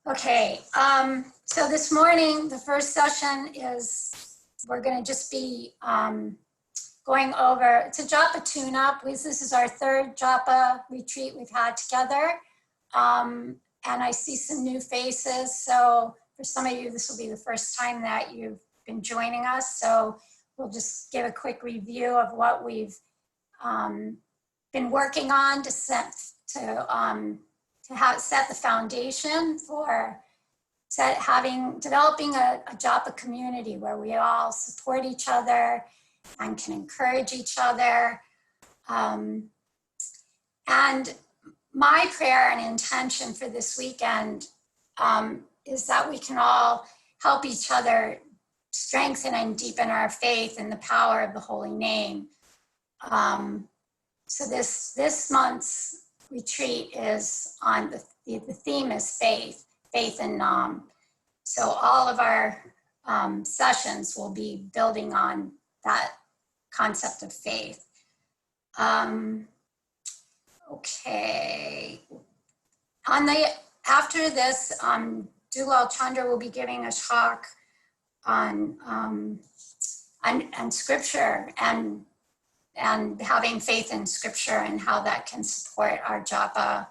Okay, so this morning, the first session is, we're gonna just be going over, it's a JAPA tune-up. This is our third JAPA retreat we've had together. And I see some new faces. So for some of you, this will be the first time that you've been joining us. So we'll just give a quick review of what we've been working on to set the foundation for developing a JAPA community where we all support each other and can encourage each other. And my prayer and intention for this weekend is that we can all help each other strengthen and deepen our faith in the power of the holy name. So this month's retreat is on the theme is faith in Nam. So all of our sessions will be building on that concept of faith. Okay. After this, Dulal Chandra will be giving a talk on scripture and having faith in scripture and how that can support our JAPA.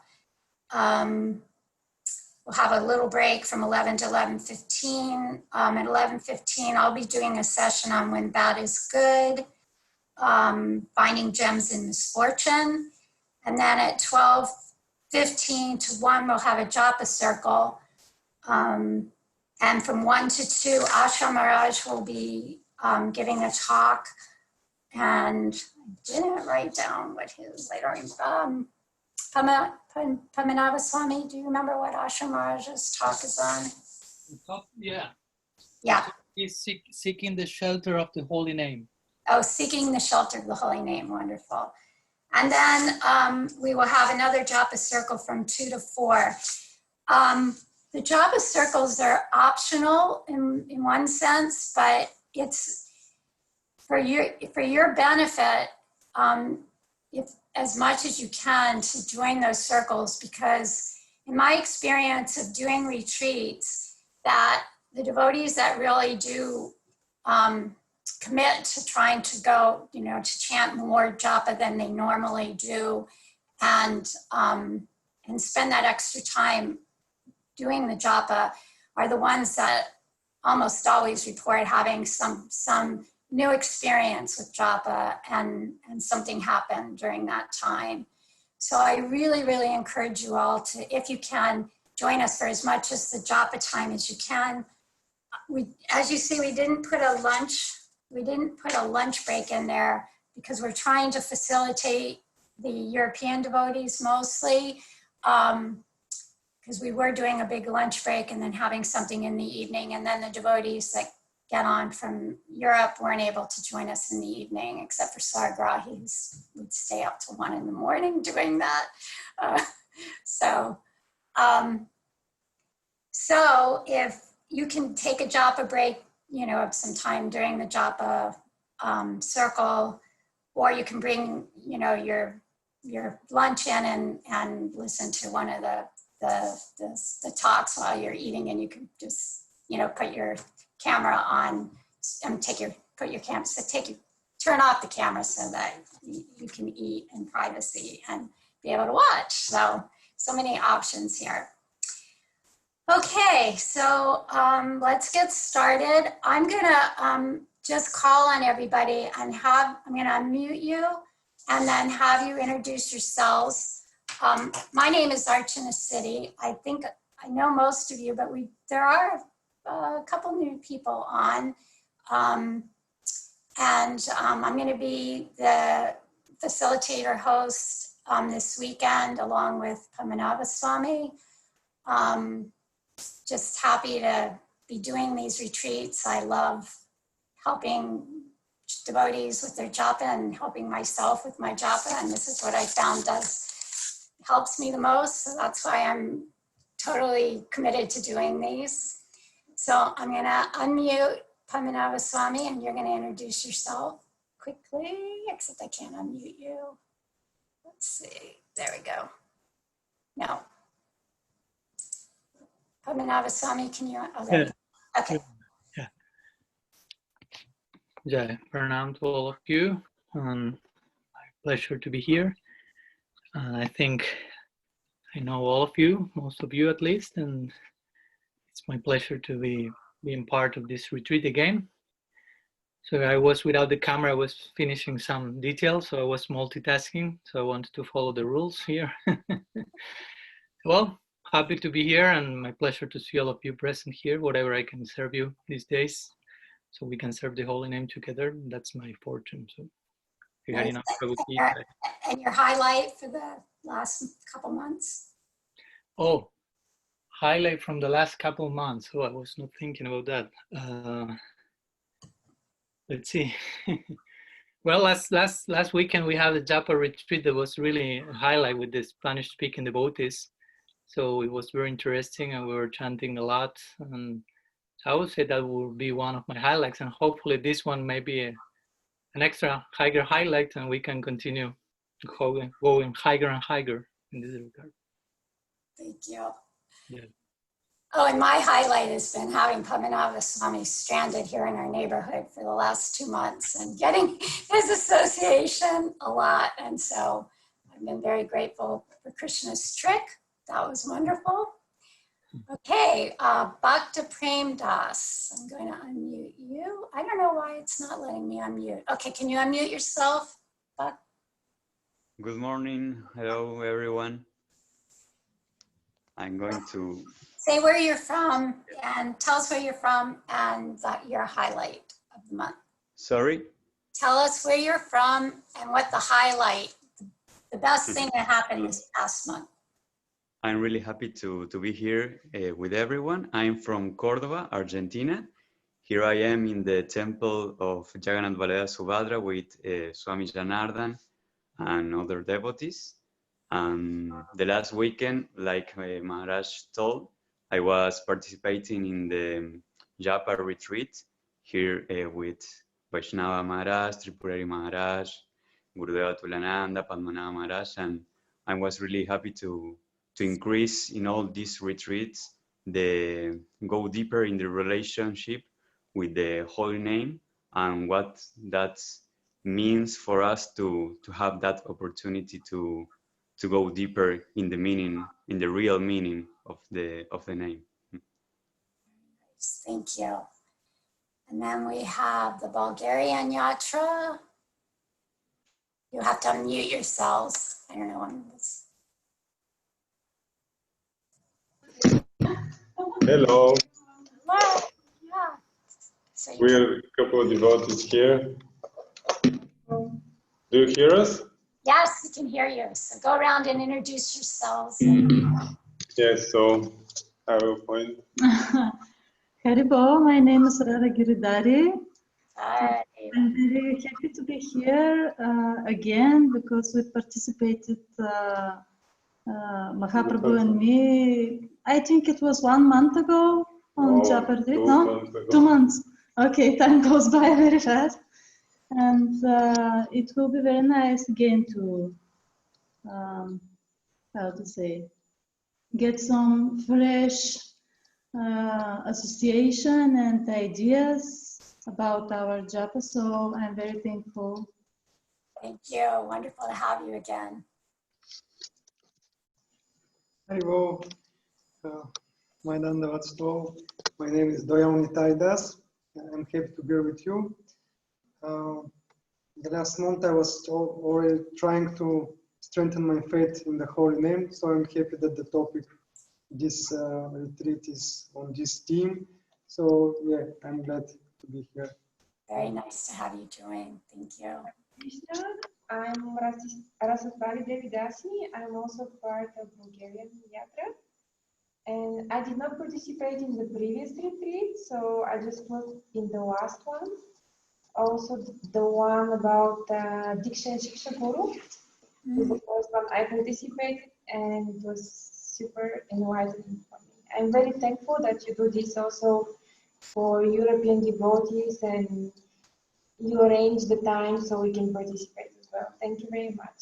We'll have a little break from 11 to 11:15. At 11:15, I'll be doing a session on when bad is good, finding gems in misfortune. And then at 12:15 to 1, we'll have a JAPA circle. And from 1 to 2, Asha Maharaj will be giving a talk. And I didn't write down what his later, Pamanava Swami, do you remember what Asha Maharaj's talk is on? Yeah. Yeah. He's seeking the shelter of the holy name. Oh, seeking the shelter of the holy name, wonderful. And then we will have another JAPA circle from 2 to 4. The JAPA circles are optional in one sense, but it's for your benefit, if as much as you can to join those circles, because in my experience of doing retreats, that the devotees that really do commit to trying to go, to chant more JAPA than they normally do, and spend that extra time doing the JAPA are the ones that almost always report having some new experience with JAPA and something happened during that time. So I really, really encourage you all to, if you can, join us for as much as the JAPA time as you can. As you see, we didn't put a lunch break in there because we're trying to facilitate the European devotees mostly, because we were doing a big lunch break and then having something in the evening, and then the devotees that get on from Europe weren't able to join us in the evening, except for Sargra, he would stay up till 1 in the morning doing that. So if you can take a JAPA break, of some time during the JAPA circle, or you can bring, your lunch in and listen to one of the talks while you're eating, and you can just, put your camera on and turn off the camera so that you can eat in privacy and be able to watch. So many options here. Okay, so let's get started. I'm gonna just call on everybody and I'm gonna unmute you and then have you introduce yourselves. My name is Archana Siddhi. I think I know most of you, but there are a couple new people on. I'm gonna be the facilitator host this weekend along with Pamanava Swami. Just happy to be doing these retreats. I love helping devotees with their JAPA and helping myself with my JAPA, and this is what I found helps me the most, so that's why I'm totally committed to doing these. So I'm gonna unmute Pamanava Swami, and you're gonna introduce yourself quickly, except I can't unmute you. Let's see, there we go. No. Padmanabha Swami, can you? Oh, there Yeah. you go. Okay. Yeah. Yeah. Pranam to all of you. Pleasure to be here. I think I know all of you, most of you at least, and it's my pleasure to be being part of this retreat again. So I was without the camera, I was finishing some details, so I was multitasking, so I wanted to follow the rules here. Well, happy to be here and my pleasure to see all of you present here, whatever I can serve you these days, so we can serve the Holy Name together. That's my fortune. So, Nice. And your highlight for the last couple months? Oh, highlight from the last couple months. Oh, I was not thinking about that. Let's see. Well, last weekend we had a JAPA retreat that was really a highlight with the Spanish-speaking devotees. So it was very interesting, and we were chanting a lot. And I would say that will be one of my highlights, and hopefully this one may be an extra higher highlight, and we can continue going higher and higher in this regard. Thank you. Yeah. Oh, and my highlight has been having Padmanabha Swami stranded here in our neighborhood for the last 2 months and getting his association a lot. And so I've been very grateful for Krishna's trick. That was wonderful. Okay, Bhakta Prem Das. I'm going to unmute you. I don't know why it's not letting me unmute. Okay, can you unmute yourself, Bhakta? Good morning. Hello, everyone. I'm going to say where you're from and tell us where you're from and your highlight of the month. Sorry? Tell us where you're from and what the highlight, the best thing that happened this past month. I'm really happy to be here with everyone. I'm from Córdoba, Argentina. Here I am in the temple of Jagannath Balaya Subhadra with Swami Janardhan and other devotees. The last weekend, like Maharaj told, I was participating in the JAPA retreat here with Vaishnava Maharaj, Tripurari Maharaj, Gurudeva Tulananda, Padmanabha Maharaj, and I was really happy to increase in all these retreats, go deeper in the relationship with the Holy Name and what that means for us to have that opportunity to go deeper in the meaning, in the real meaning of the name. Thank you. And then we have the Bulgarian Yatra. You have to unmute yourselves. I don't know when this. Hello. Hello. Yeah. So We're a couple of devotees here. Do you hear us? Yes, we can hear you. So go around and introduce yourselves. Yes, so I will point. Haribo, my name is Radha Giridhari. Hi. I'm very happy to be here again because we participated, Mahaprabhu and me, I think it was 1 month ago on JAPA retreat, no? 2 months. Okay, time goes by very fast. And it will be very nice again to, how to say, get some fresh association and ideas about our JAPA, so I'm very thankful. Thank you. Wonderful to have you again. Hello, my name is Untitled Chapter. I'm happy to be with you. The last month I was already trying to strengthen my faith in the Holy Name, so I'm happy that the topic this retreat is on this theme. So yeah, I'm glad to be here. Very nice to have you join. Thank you. I'm Rasatvari Devidasi. I'm also part of Bulgarian Yatra. And I did not participate in the previous retreat, so I just was in the last one. Also the one about Diksha and Shiksha Guru. The first one I participated and it was super enlightening for me. I'm very thankful that you do this also for European devotees and you arrange the time so we can participate as well. Thank you very much.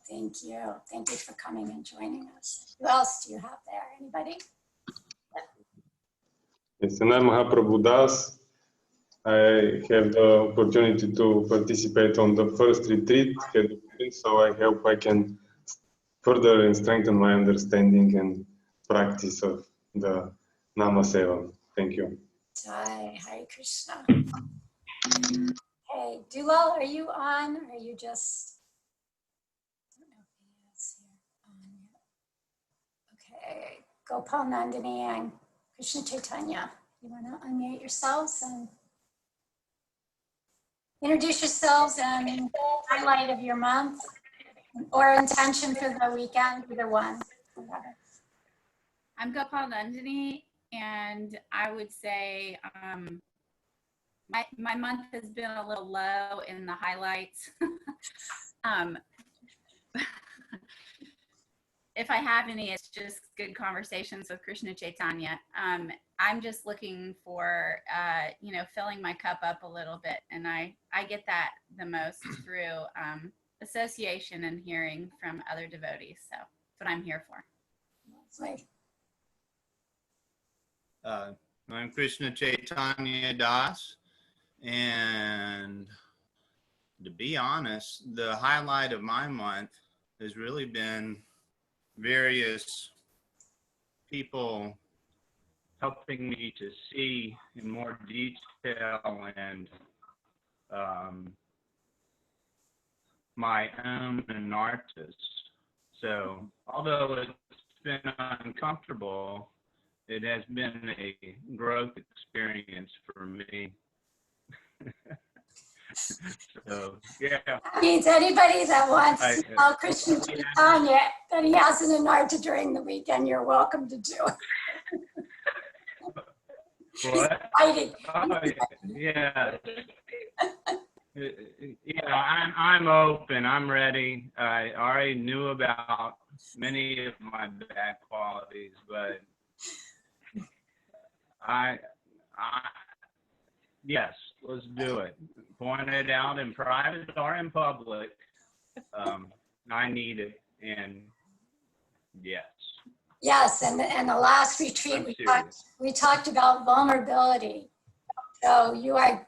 Thank you. Thank you for coming and joining us. Who else do you have there? Anybody? Yes, and I'm Mahaprabhu Das. I have the opportunity to participate on the first retreat, so I hope I can further and strengthen my understanding and practice of the Namaseva. Thank you. Jai, Hare Krishna. Hey, Dulal, are you on? Or are you just? I don't know if he is here on yet. Okay, Gopal Nandini and Krishna Chaitanya. You want to unmute yourselves and introduce yourselves and highlight of your month or intention for the weekend, either one. Whatever. I'm Gopal Nandini, and I would say my month has been a little low in the highlights. If I have any, it's just good conversations with Krishna Chaitanya. I'm just looking for, filling my cup up a little bit. And I get that the most through association and hearing from other devotees. So that's what I'm here for. Like, I'm Krishna Chaitanya Das, and to be honest, the highlight of my month has really been various people helping me to see in more detail and my own anarthas. So although it's been uncomfortable, it has been a growth experience for me. So, yeah. that means anybody that wants to tell Krishna Chaitanya that he has an anartha during the weekend, you're welcome to do it. What? Fighting. Oh, yeah. Yeah, I'm open. I'm ready. I already knew about many of my bad qualities, but yes, let's do it. Point it out in private or in public. I need it, and yes. Yes, and the last retreat we talked about vulnerability. So you are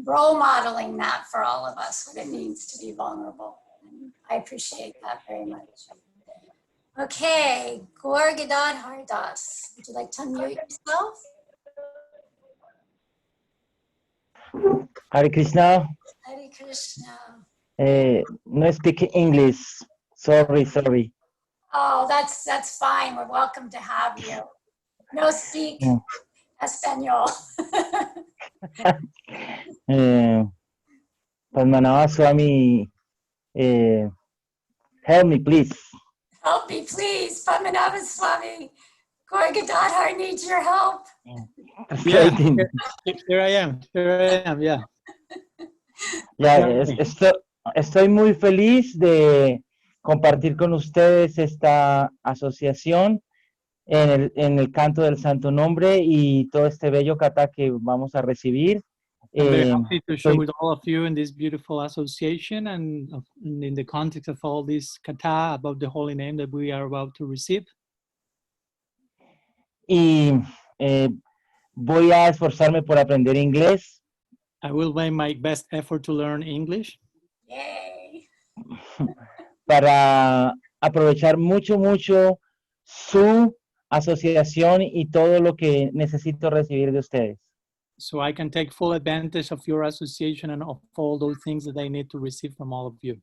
role modeling that for all of us, what it means to be vulnerable. And I appreciate that very much. Okay, Gaur Gadadhar Das, would you like to unmute yourself? Hare Krishna. Hare Krishna. No speak English. Sorry. Oh, that's fine. We're welcome to have you. No speak Espanol. Padmanabha Swami, help me, please. Help me, please. Padmanabha Swami. Gaur Gadadhar needs your help. Yeah, here I am, yeah. Ya, estoy muy feliz de compartir con ustedes esta asociación en el canto del Santo Nombre y todo este bello kata que vamos a recibir. I'm very happy to share with all of you in this beautiful association and in the context of all this kata about the holy name that we are about to receive. Y voy a esforzarme por aprender inglés. I will make my best effort to learn English. Yay. Para aprovechar mucho su asociación y todo lo que necesito recibir de ustedes. So I can take full advantage of your association and of all those things that I need to receive from all of you.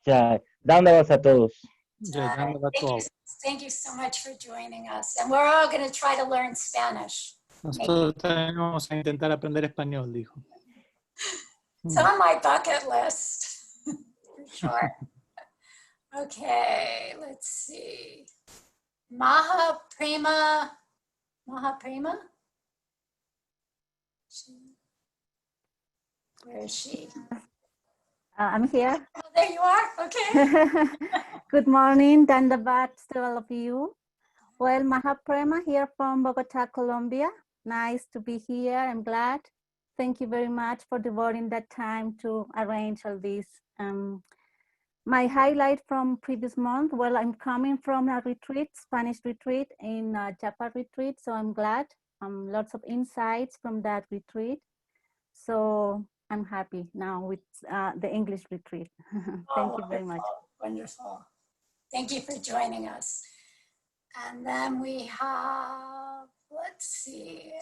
Ya, dándolas a todos. Thank you so much for joining us. And we're all going to try to learn Spanish. Nosotros vamos a intentar aprender español, dijo. It's on my bucket list, for sure. Okay, let's see. Mahaprema. Where is she? I'm here. Oh, there you are. Okay. Good morning, Dandabat to all of you. Well, Mahaprema here from Bogota, Colombia. Nice to be here. I'm glad. Thank you very much for devoting that time to arrange all this My highlight from previous month, well, I'm coming from a retreat, Spanish retreat in JAPA retreat, so I'm glad. Lots of insights from that retreat. So I'm happy now with the English retreat. Thank you very much. Wonderful. Thank you for joining us. And then we have, let's see,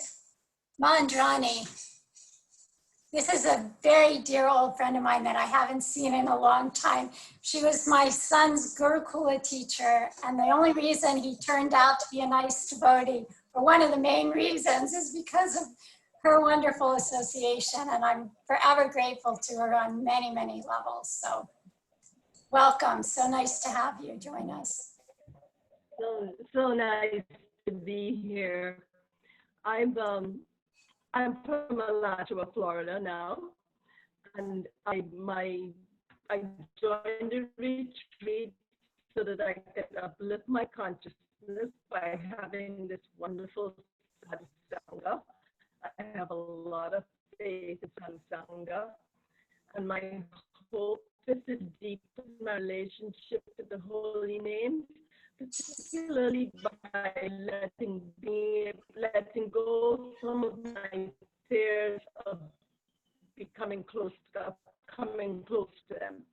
Mandrani. This is a very dear old friend of mine that I haven't seen in a long time. She was my son's Gurukula teacher, and the only reason he turned out to be a nice devotee, or one of the main reasons, is because of her wonderful association, and I'm forever grateful to her on many, many levels. So welcome, so nice to have you join us. So nice to be here. I'm from Alachua, Florida now, and I joined the retreat so that I could uplift my consciousness by having this wonderful satsanga. I have a lot of faith in satsanga, and my hope is to deepen my relationship with the holy name, particularly by letting go of some of my fears of coming close to them,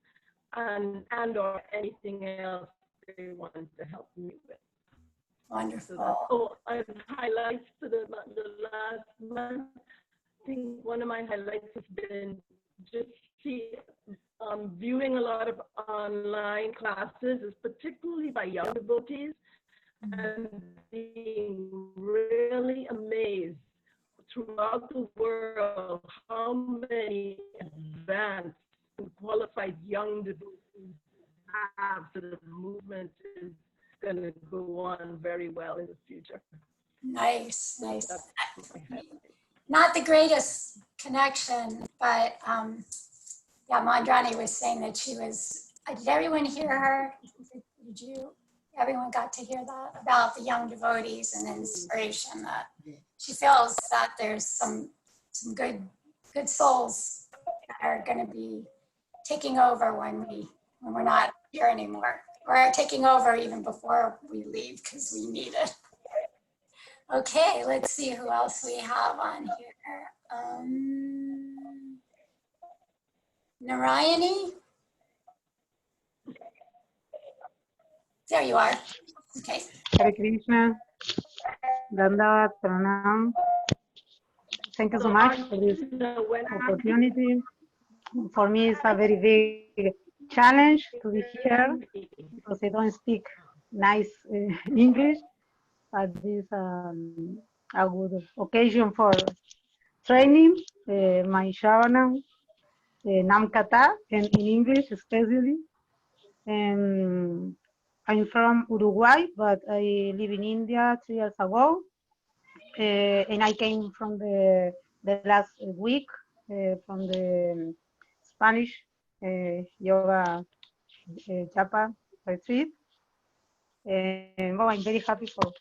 and or anything else they want to help me with. Wonderful. And highlights for the last month. I think one of my highlights has been just viewing a lot of online classes, particularly by young devotees, and being really amazed throughout the world how many advanced and qualified young devotees have, so that the movement is going to go on very well in the future. Nice, nice. Not the greatest connection, but yeah, Mandrani was saying that she was, did everyone hear her? Did you, everyone got to hear that about the young devotees and inspiration, that she feels that there's some good souls that are going to be taking over when we're not here anymore, or taking over even before we leave because we need it. Okay, let's see who else we have on here. Narayani? There you are. Okay. Hare Krishna, Dandavat, Pranam. Thank you so much for this opportunity. For me, it's a very big challenge to be here because I don't speak nice English. But this is a good occasion for training my Shravana, Namkata, and in English especially. I'm from Uruguay, but I live in India 3 years ago. And I came from the last week from the Spanish yoga JAPA retreat. And well, I'm very happy for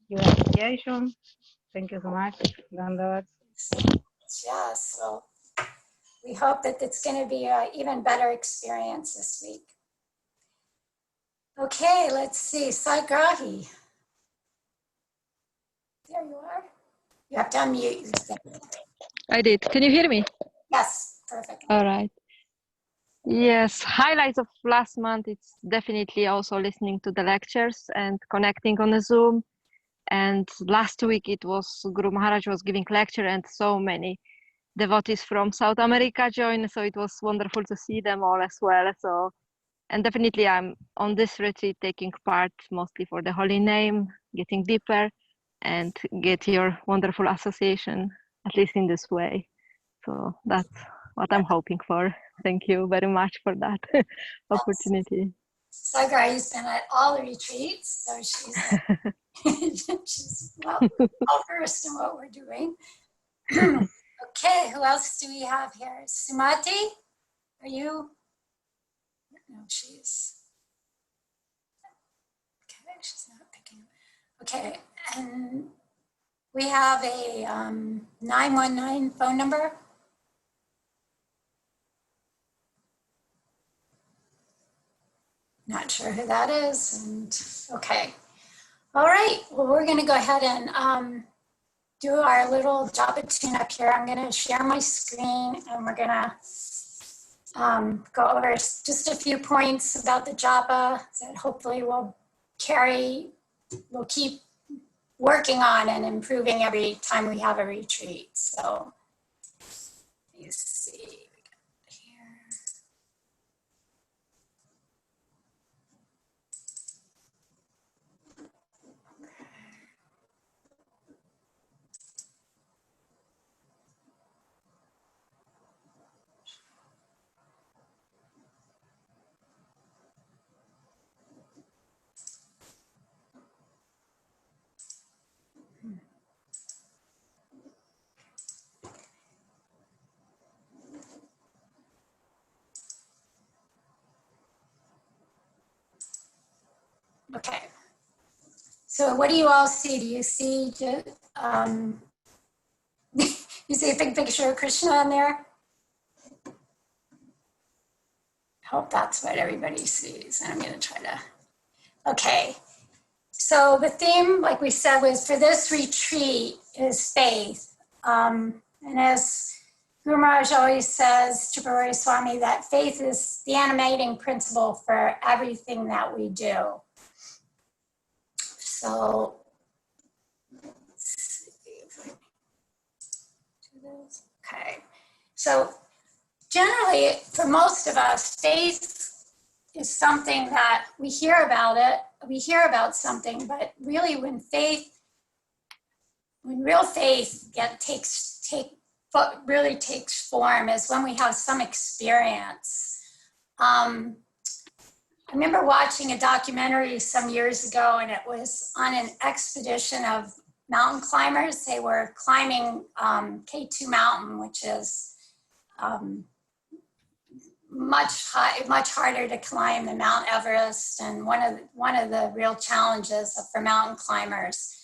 your appreciation. Thank you so much. Yeah, so we hope that it's going to be an even better experience this week. Okay, let's see, Saigrahi. There you are. You have to unmute yourself. I did. Can you hear me? Yes, perfect. All right. Yes, highlights of last month, it's definitely also listening to the lectures and connecting on the Zoom. And last week it was Guru Maharaj was giving lecture and so many devotees from South America joined. So it was wonderful to see them all as well. So, and definitely I'm on this retreat taking part mostly for the holy name, getting deeper and get your wonderful association, at least in this way. So that's what I'm hoping for. Thank you very much for that opportunity. Saigrahi's been at all the retreats, so she's well versed in what we're doing. Okay, who else do we have here? Sumati, are you? No, she's. Okay, she's not picking up. Okay, and we have a 919 phone number. Not sure who that is. And okay. All right. Well, we're going to go ahead and do our little JAPA tune-up here. I'm going to share my screen, and we're going to go over just a few points about the JAPA that hopefully we'll keep working on and improving every time we have a retreat. So let me see. Okay. So what do you all see? Do you see you see a big picture of Krishna on there? I hope that's what everybody sees. And I'm going to try to. Okay. So the theme, like we said, was for this retreat is faith. And as Guru Maharaj always says, Tripurari Swami, that faith is the animating principle for everything that we do. So let's see if I do this. Okay. So generally, for most of us, faith is something that we hear about something, but really when real faith really takes form is when we have some experience. I remember watching a documentary some years ago, and it was on an expedition of mountain climbers. They were climbing K2 Mountain, which is much harder to climb than Mount Everest, and one of the real challenges for mountain climbers.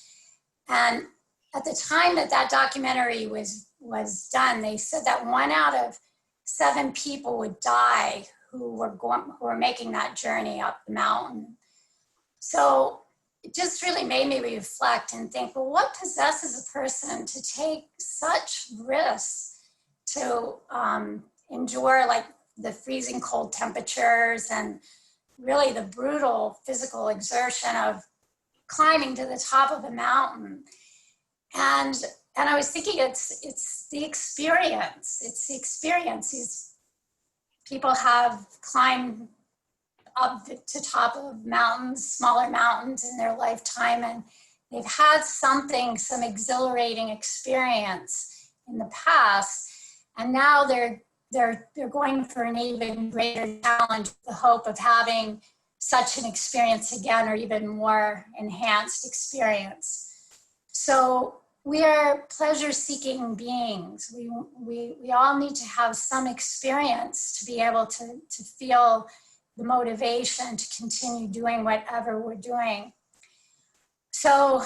And at the time that documentary was done, they said that 1 out of 7 people would die who were making that journey up the mountain. So it just really made me reflect and think, well, what possesses a person to take such risks to endure like the freezing cold temperatures and really the brutal physical exertion of climbing to the top of a mountain? And I was thinking it's the experience. It's the experience. These people have climbed up to top of mountains, smaller mountains in their lifetime, and they've had some exhilarating experience in the past, and now they're going for an even greater challenge with the hope of having such an experience again, or even more enhanced experience. So we are pleasure-seeking beings. We all need to have some experience to be able to feel the motivation to continue doing whatever we're doing. So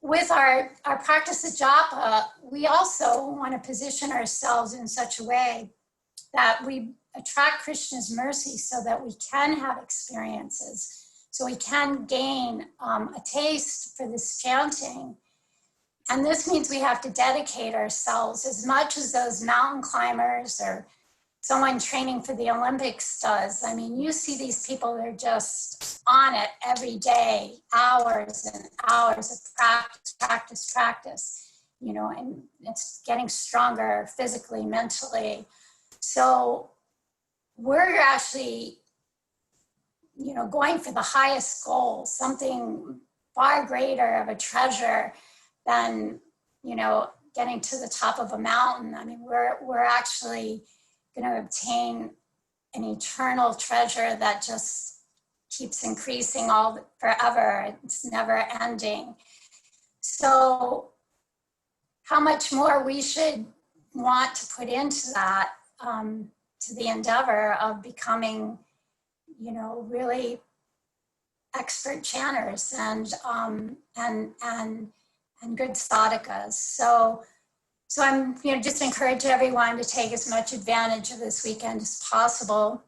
with our practice of JAPA, we also want to position ourselves in such a way that we attract Krishna's mercy so that we can have experiences, so we can gain a taste for this chanting. And this means we have to dedicate ourselves as much as those mountain climbers or someone training for the Olympics does. I mean, you see these people, they're just on it every day, hours and hours of practice, you know, and it's getting stronger physically, mentally. So we're actually, you know, going for the highest goal, something far greater of a treasure than, you know, getting to the top of a mountain. I mean, we're actually going to obtain an eternal treasure that just keeps increasing forever. It's never ending. So how much more we should want to put into that, to the endeavor of becoming, you know, really expert chanters and good sadhakas. So I'm, you know, just encourage everyone to take as much advantage of this weekend as possible.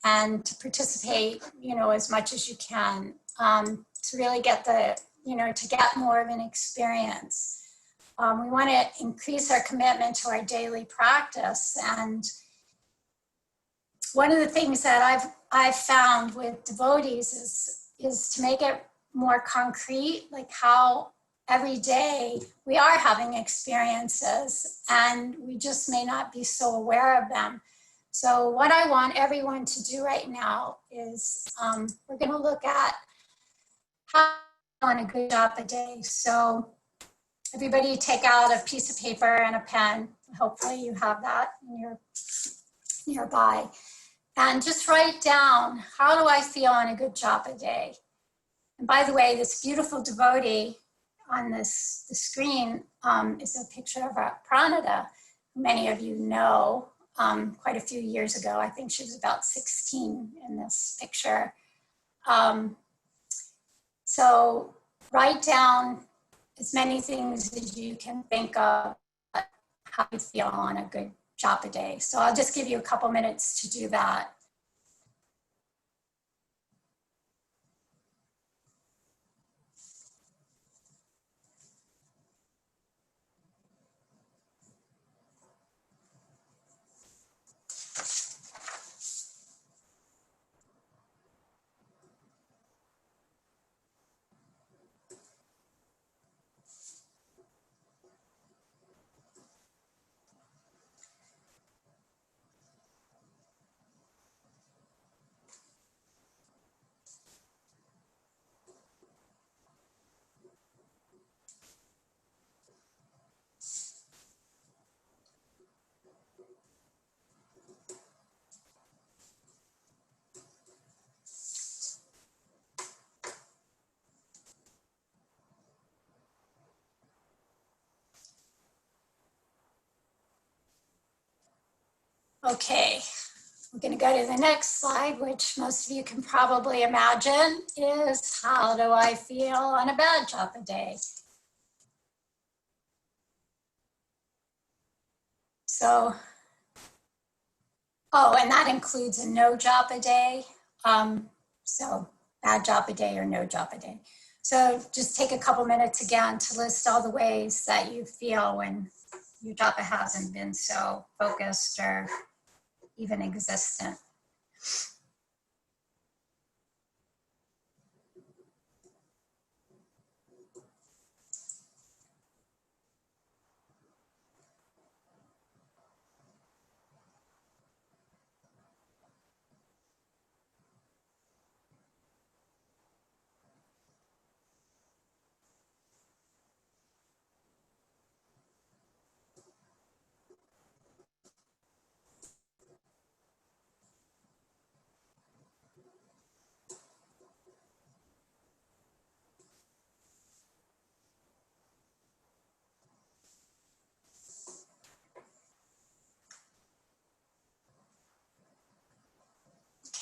and to participate, as much as you can, to really get to get more of an experience. We want to increase our commitment to our daily practice. And one of the things that I've found with devotees is to make it more concrete, like how every day we are having experiences and we just may not be so aware of them. So what I want everyone to do right now is we're going to look at how on a good JAPA day. So everybody take out a piece of paper and a pen. Hopefully you have that nearby. And just write down, how do I feel on a good JAPA day? And by the way, this beautiful devotee on the screen is a picture of Pranada, who many of you know. Quite a few years ago, I think she was about 16 in this picture. So write down as many things as you can think of how you feel on a good JAPA day. So I'll just give you a couple minutes to do that. Okay, we're going to go to the next slide, which most of you can probably imagine is, how do I feel on a bad JAPA day? So, oh, and that includes a no JAPA day. So bad JAPA day or no JAPA day. So just take a couple minutes again to list all the ways that you feel when your JAPA hasn't been so focused or even existent.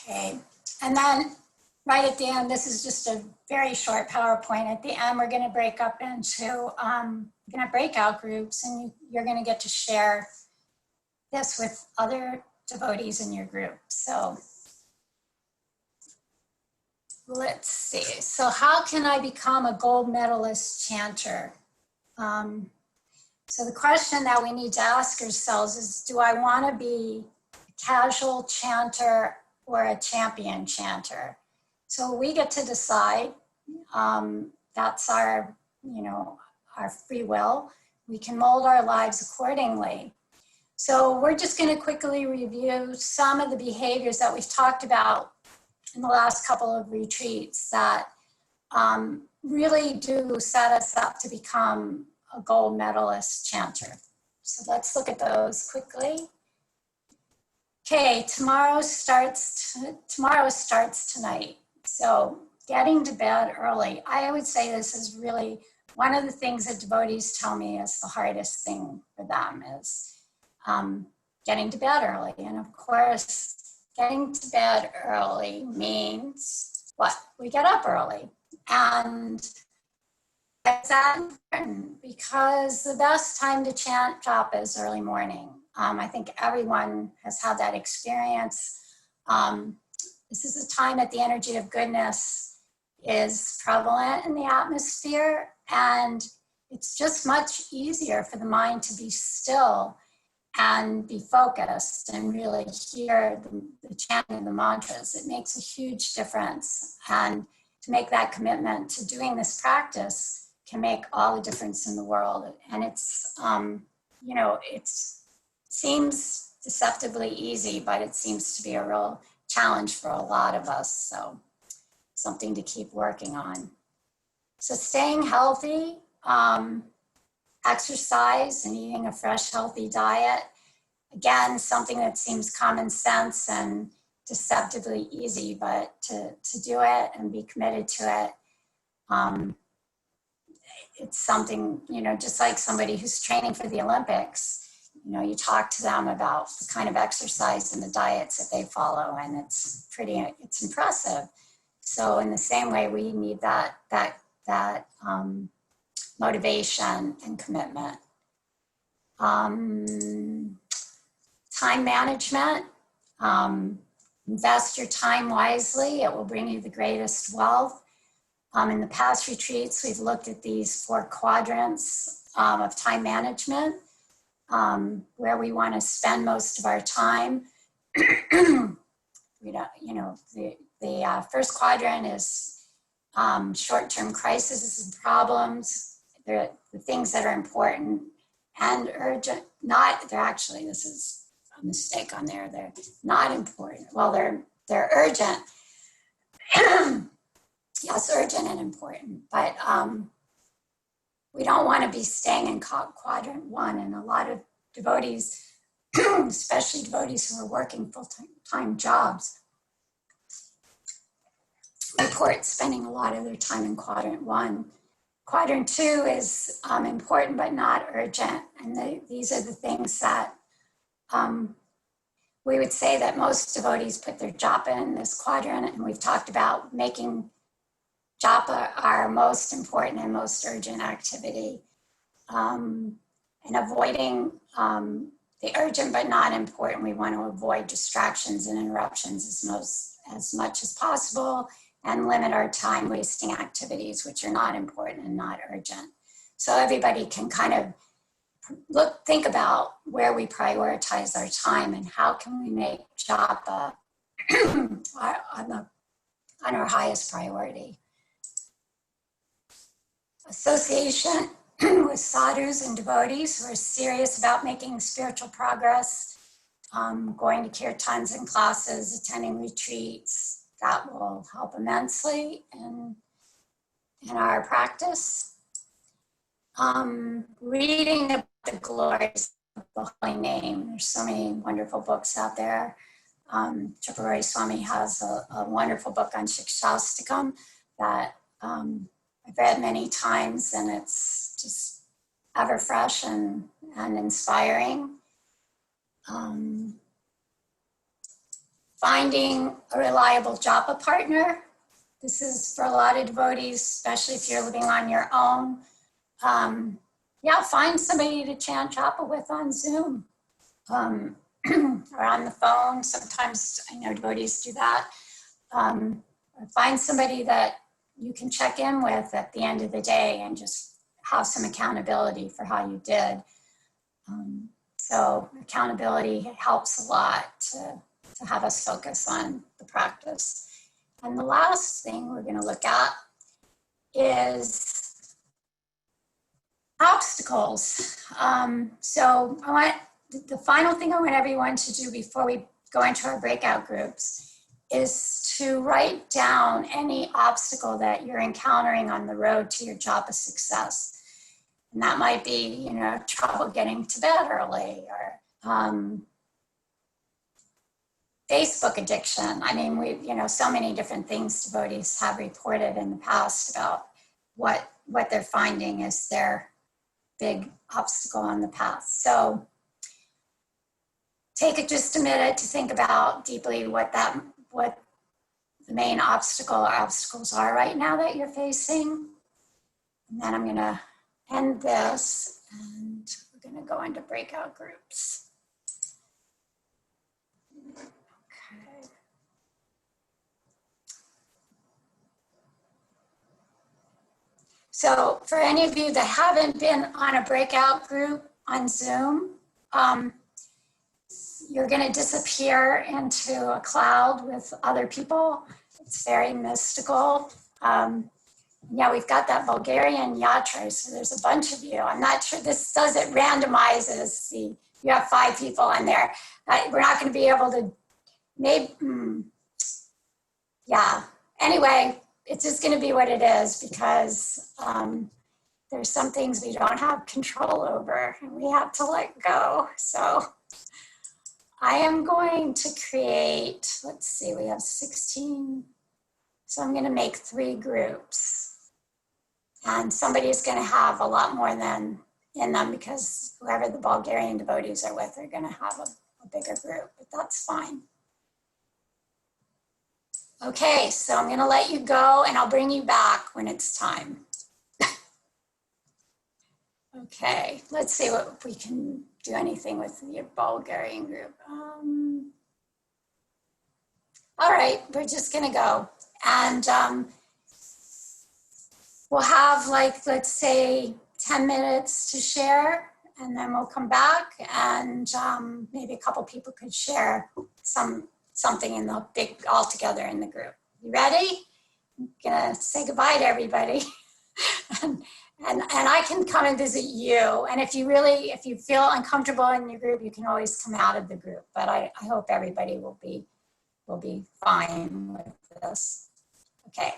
Okay, and then right at the end, this is just a very short PowerPoint. At the end, we're going to break up into breakout groups, and you're going to get to share this with other devotees in your group. So let's see. So how can I become a gold medalist chanter? So the question that we need to ask ourselves is, do I want to be a casual chanter or a champion chanter? So we get to decide. That's our, our free will. We can mold our lives accordingly. So we're just going to quickly review some of the behaviors that we've talked about in the last couple of retreats that really do set us up to become a gold medalist chanter. So let's look at those quickly. Okay, tomorrow starts tonight. So getting to bed early. I would say this is really one of the things that devotees tell me is the hardest thing for them is getting to bed early. And of course, getting to bed early means what? We get up early. And that's that important because the best time to chant JAPA is early morning. I think everyone has had that experience. This is a time that the energy of goodness is prevalent in the atmosphere, and it's just much easier for the mind to be still and be focused and really hear the chanting of the mantras. It makes a huge difference. And to make that commitment to doing this practice can make all the difference in the world. And it's, you know, it seems deceptively easy, but it seems to be a real challenge for a lot of us. So something to keep working on. So staying healthy, exercise and eating a fresh, healthy diet. Again, something that seems common sense and deceptively easy, but to do it and be committed to it, it's something, you know, just like somebody who's training for the Olympics, you know, you talk to them about the kind of exercise and the diets that they follow, and it's impressive. So in the same way, we need that motivation and commitment. Time management, invest your time wisely. It will bring you the greatest wealth. In the past retreats, we've looked at these 4 quadrants of time management, where we want to spend most of our time. The first quadrant is short-term crises and problems. They're the things that are important and urgent. This is a mistake on there. They're not important. Well, they're urgent. Yes, urgent and important, but we don't want to be staying in quadrant 1. And a lot of devotees, especially devotees who are working full-time jobs, report spending a lot of their time in quadrant 1. Quadrant 2 is important but not urgent. And these are the things that we would say that most devotees put their JAPA in this quadrant. And we've talked about making JAPA our most important and most urgent activity, and avoiding the urgent but not important. We want to avoid distractions and interruptions as much as possible, and limit our time wasting activities which are not important and not urgent. So everybody can kind of think about where we prioritize our time and how can we make JAPA on our highest priority. Association with sadhus and devotees who are serious about making spiritual progress, going to kirtans and classes, attending retreats, that will help immensely in our practice. Reading the glories of the holy name. There's so many wonderful books out there. JAPA Swami has a wonderful book on Shikshastakam that I've read many times, and it's just ever fresh and inspiring. Finding a reliable JAPA partner. This is for a lot of devotees, especially if you're living on your own. Find somebody to chant JAPA with on Zoom or on the phone. Sometimes I know devotees do that. Find somebody that you can check in with at the end of the day and just have some accountability for how you did. So accountability helps a lot to have us focus on the practice. And the last thing we're going to look at is obstacles. So the final thing I want everyone to do before we go into our breakout groups is to write down any obstacle that you're encountering on the road to your JAPA success. And that might be, trouble getting to bed early, or Facebook addiction. I mean, so many different things devotees have reported in the past about what they're finding is their big obstacle on the path. So take just a minute to think about deeply what the main obstacle or obstacles are right now that you're facing. And then I'm going to end this and we're going to go into breakout groups. Okay. So for any of you that haven't been on a breakout group on Zoom, you're going to disappear into a cloud with other people. It's very mystical. Yeah, we've got that Bulgarian yatra, so there's a bunch of you. I'm not sure, this does it randomizes. You have 5 people in there. We're not going to be able to, maybe, yeah. Anyway, it's just going to be what it is because there's some things we don't have control over and we have to let go. So I am going to create, let's see, we have 16. So I'm going to make 3 groups. And somebody's going to have a lot more than in them because whoever the Bulgarian devotees are with are going to have a bigger group, but that's fine. Okay, so I'm going to let you go and I'll bring you back when it's time. Okay, let's see if we can do anything with your Bulgarian group. All right, we're just going to go. And we'll have like, let's say 10 minutes to share and then we'll come back and maybe a couple people could share something in the big all together in the group. You ready? I'm gonna say goodbye to everybody. and I can come and visit you. And if you feel uncomfortable in your group, you can always come out of the group. But I hope everybody will be fine with this. Okay.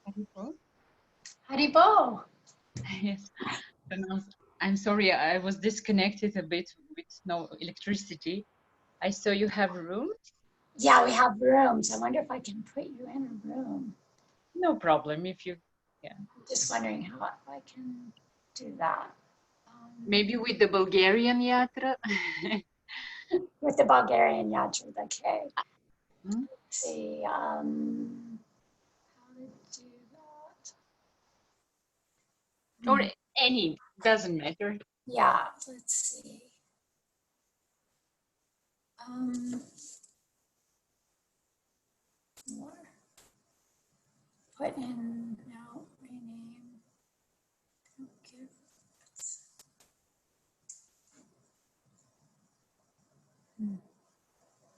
Haribol. Haribol. Yes, pronounced I'm sorry, I was disconnected a bit with no electricity. I saw you have a room. Yeah, we have rooms. I wonder if I can put you in a room. No problem if you, yeah. Just wondering how I can do that. Maybe with the Bulgarian yatra. With the Bulgarian yatra, okay. Hmm? Let's see, how to do that. Or any, doesn't matter. Yeah, let's see. More. Put in, no, rename. Okay.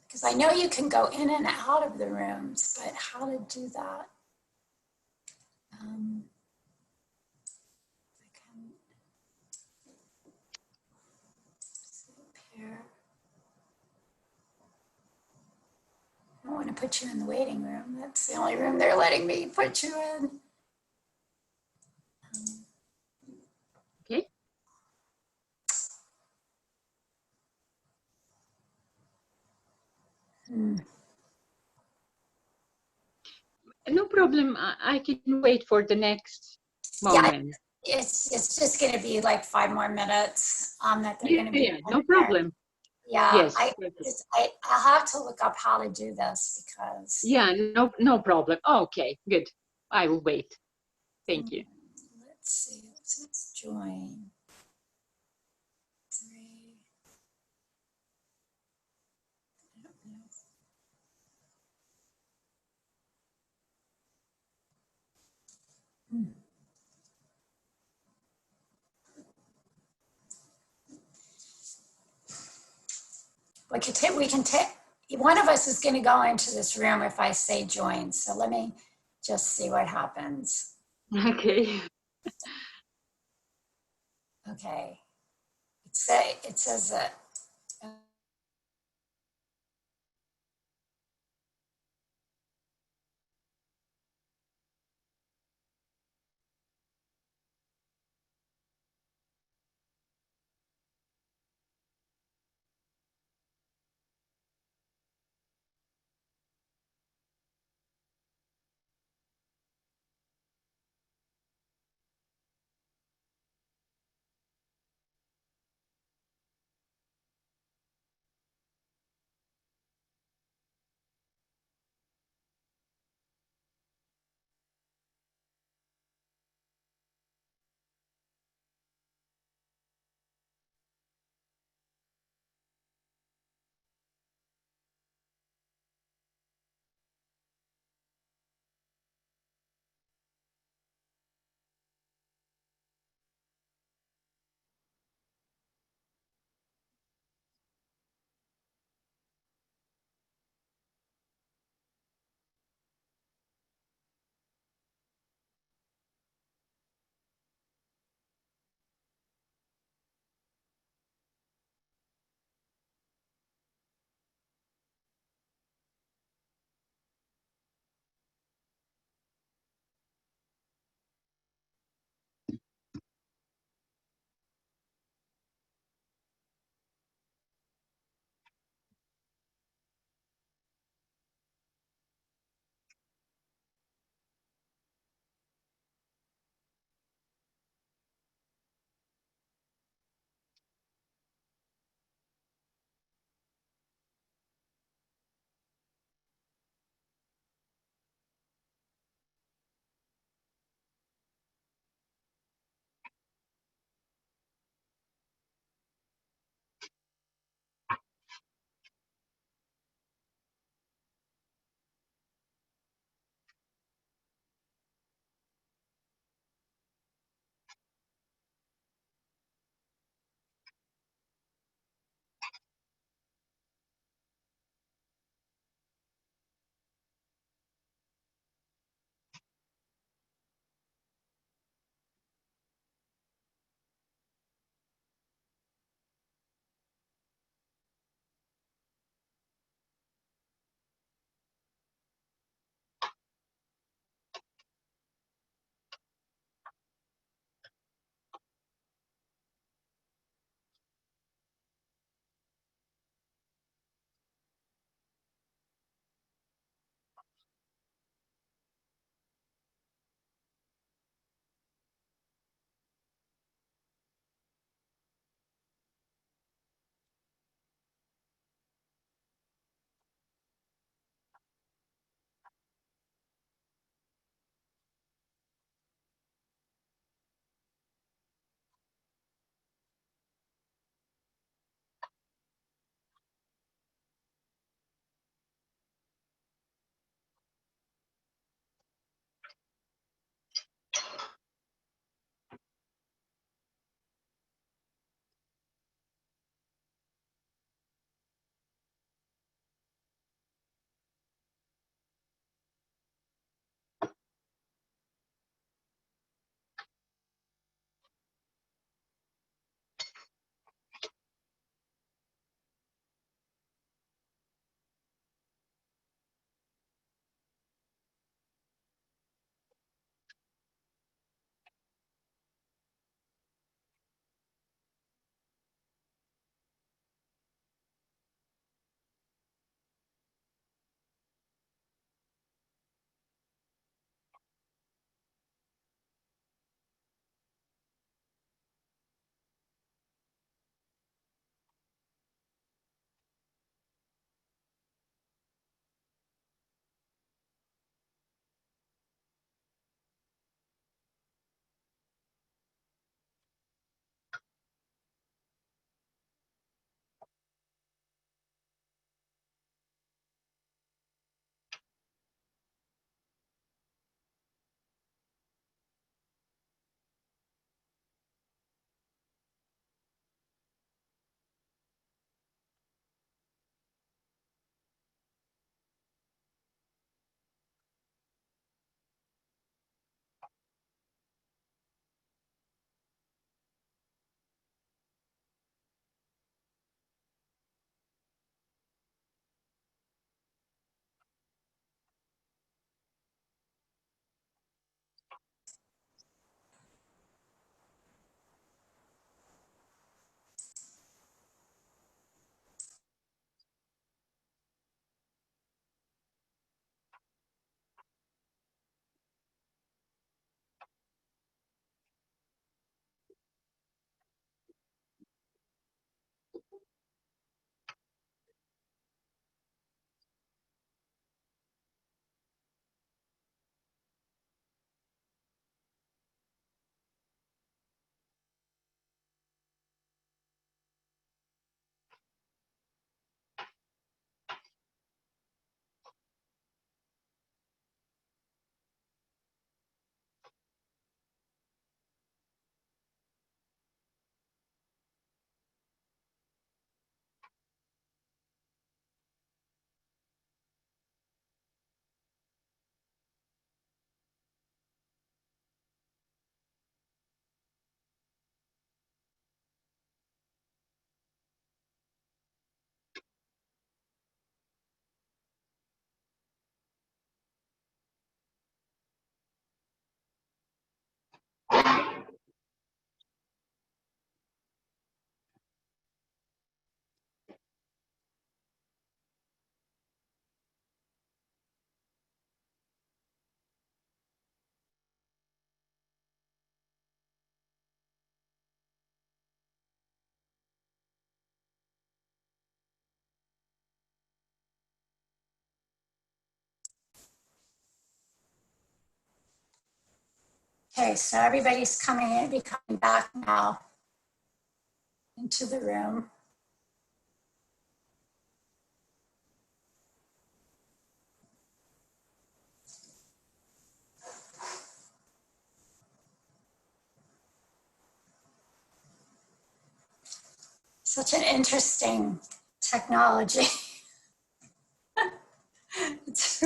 Because I know you can go in and out of the rooms, but how to do that? I can see up here. I want to put you in the waiting room. That's the only room they're letting me put you in. Okay. No problem. I can wait for the next moment. Yeah, it's just going to be like 5 more minutes that they're going to be. Yeah, no problem. Yeah, Yes. I'll have to look up how to do this because. Yeah, no problem. Okay, good. I will wait. Thank you. Let's see. Let's join. 3. I don't know. We can take, one of us is going to go into this room if I say join. So let me just see what happens. Okay. Okay. It says that. Okay, so everybody's coming back now into the room. Such an interesting technology. It's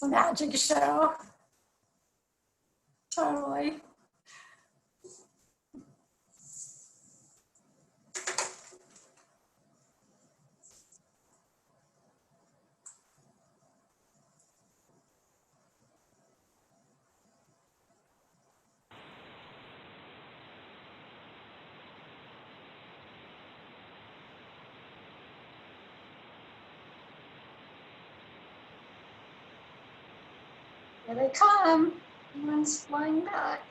a magic show. Totally. Here they come. One's flying back.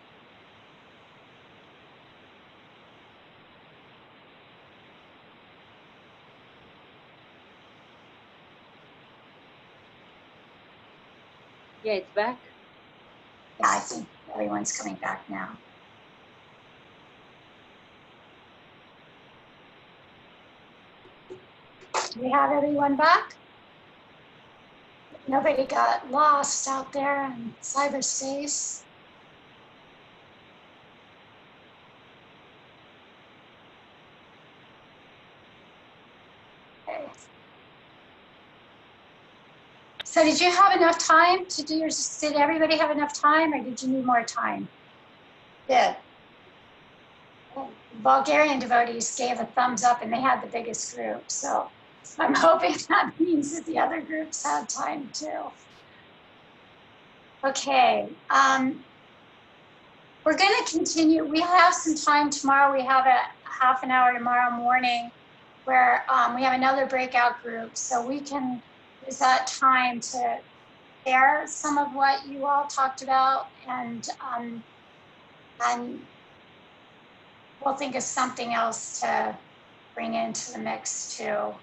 Yeah, it's back. Yeah, I think everyone's coming back now. Do we have everyone back? Nobody got lost out there in cyberspace. Okay. So did you have enough time to do your, did everybody have enough time or did you need more time? Good. Bulgarian devotees gave a thumbs up and they had the biggest group. So I'm hoping that means that the other groups had time too. Okay, we're going to continue. We have some time tomorrow. We have a half an hour tomorrow morning where we have another breakout group. So we can use that time to share some of what you all talked about and we'll think of something else to bring into the mix too.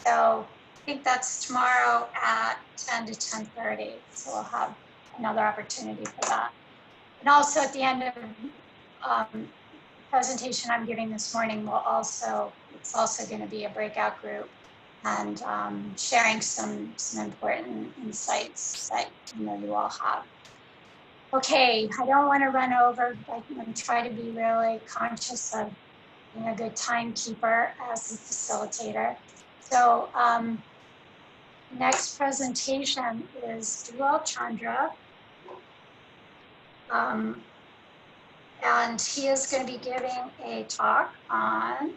So I think that's tomorrow at 10 to 10:30. So we'll have another opportunity for that. And also at the end of the presentation I'm giving this morning, it's also going to be a breakout group and sharing some important insights that you all have. Okay, I don't want to run over. I'm going to try to be really conscious of being a good timekeeper as a facilitator. So next presentation is Dulal Chandra. And he is going to be giving a talk on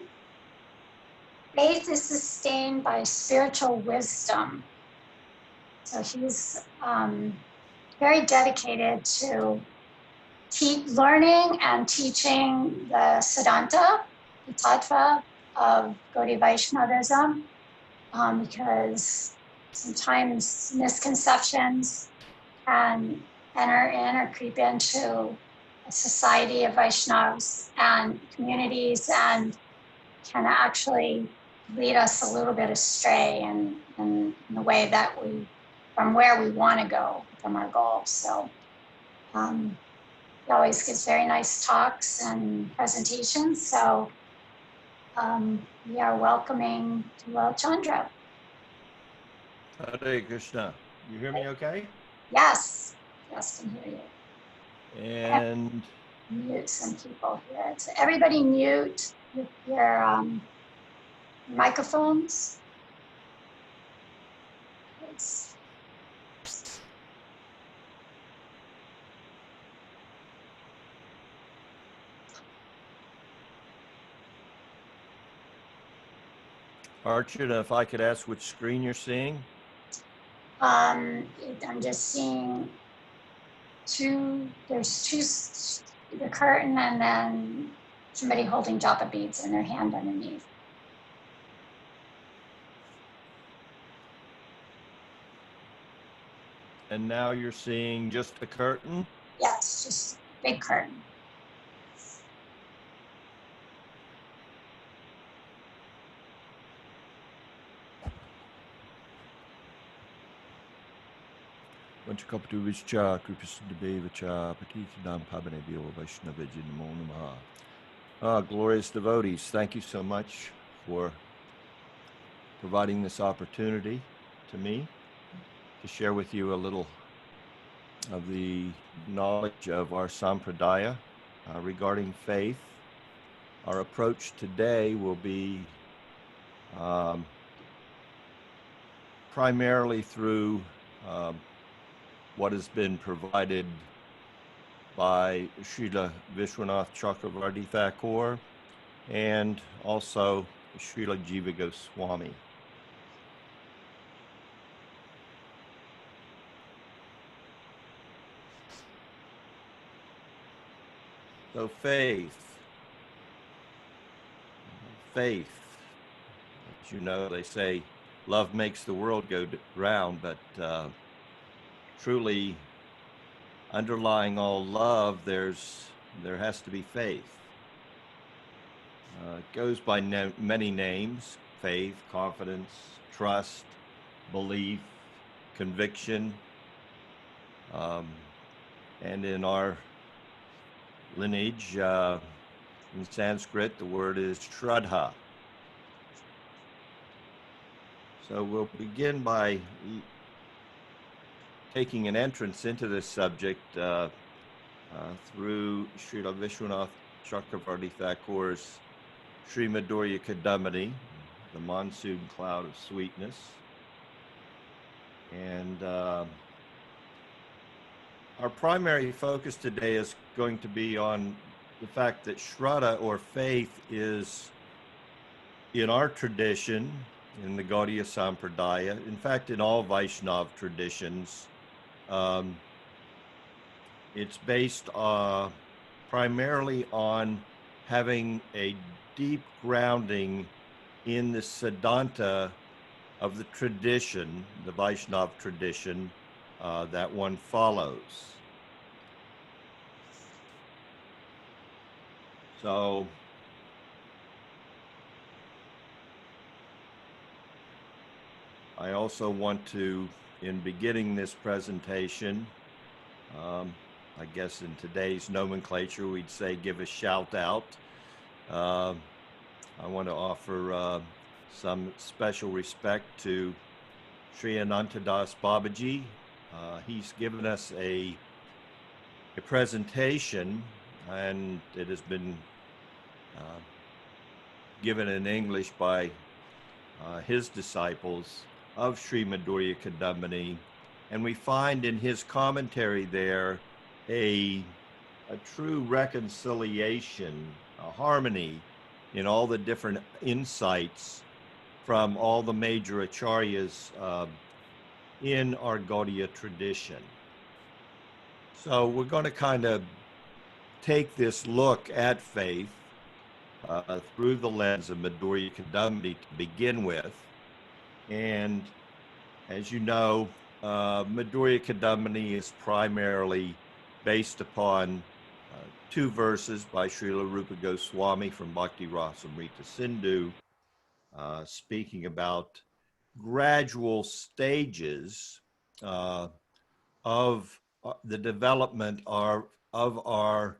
faith is sustained by spiritual wisdom. So he's very dedicated to learning and teaching the Siddhanta, the Tattva of Gaudiya Vaishnavism, because sometimes misconceptions can enter in or creep into a society of Vaishnavas and communities and can actually lead us a little bit astray in the way that from where we want to go from our goals. So he always gives very nice talks and presentations. So we are welcoming Dulal Chandra. Hare Krishna. You hear me okay? Yes, can hear you. And mute some people here. So everybody mute your microphones. It's, Archana, if I could ask which screen you're seeing? I'm just seeing there's the curtain and then somebody holding JAPA beads in their hand underneath. And now you're seeing just the curtain? Yes, just big curtain. Vanchakapatuvicha, Kripasindabevacha, Patitanam Pavanebhyo Vaishnavajinamo Namaha. Glorious devotees, thank you so much for providing this opportunity to me to share with you a little of the knowledge of our sampradaya regarding faith. Our approach today will be primarily through what has been provided by Srila Vishwanath Chakravarti Thakur and also Srila Jiva Goswami. So faith, as you know, they say love makes the world go round, but truly underlying all love, there has to be faith. It goes by many names: faith, confidence, trust, belief, conviction, and in our lineage, in Sanskrit, the word is Shraddha. So we'll begin by taking an entrance into this subject through Srila Vishwanath Chakravarti Thakur's Sri Madhurya Kadambini, the monsoon cloud of sweetness. And our primary focus today is going to be on the fact that Shraddha, or faith, is in our tradition, in the Gaudiya Sampradaya, in fact in all Vaishnava traditions, it's based primarily on having a deep grounding in the Siddhanta of the tradition, the Vaishnava tradition, that one follows. So I also want to, in beginning this presentation, I guess in today's nomenclature we'd say give a shout out. I want to offer some special respect to Sri Anantadas Babaji. He's given us a presentation, and it has been given in English by his disciples of Sri Madhurya Kadambini, and we find in his commentary there a true reconciliation, a harmony in all the different insights from all the major acharyas in our Gaudiya tradition. So we're going to kind of take this look at faith through the lens of Madhurya Kadambini to begin with. And as you know, Madhurya Kadambini is primarily based upon two verses by Srila Rupa Goswami from Bhakti Rasamrita Sindhu, speaking about gradual stages of the development of our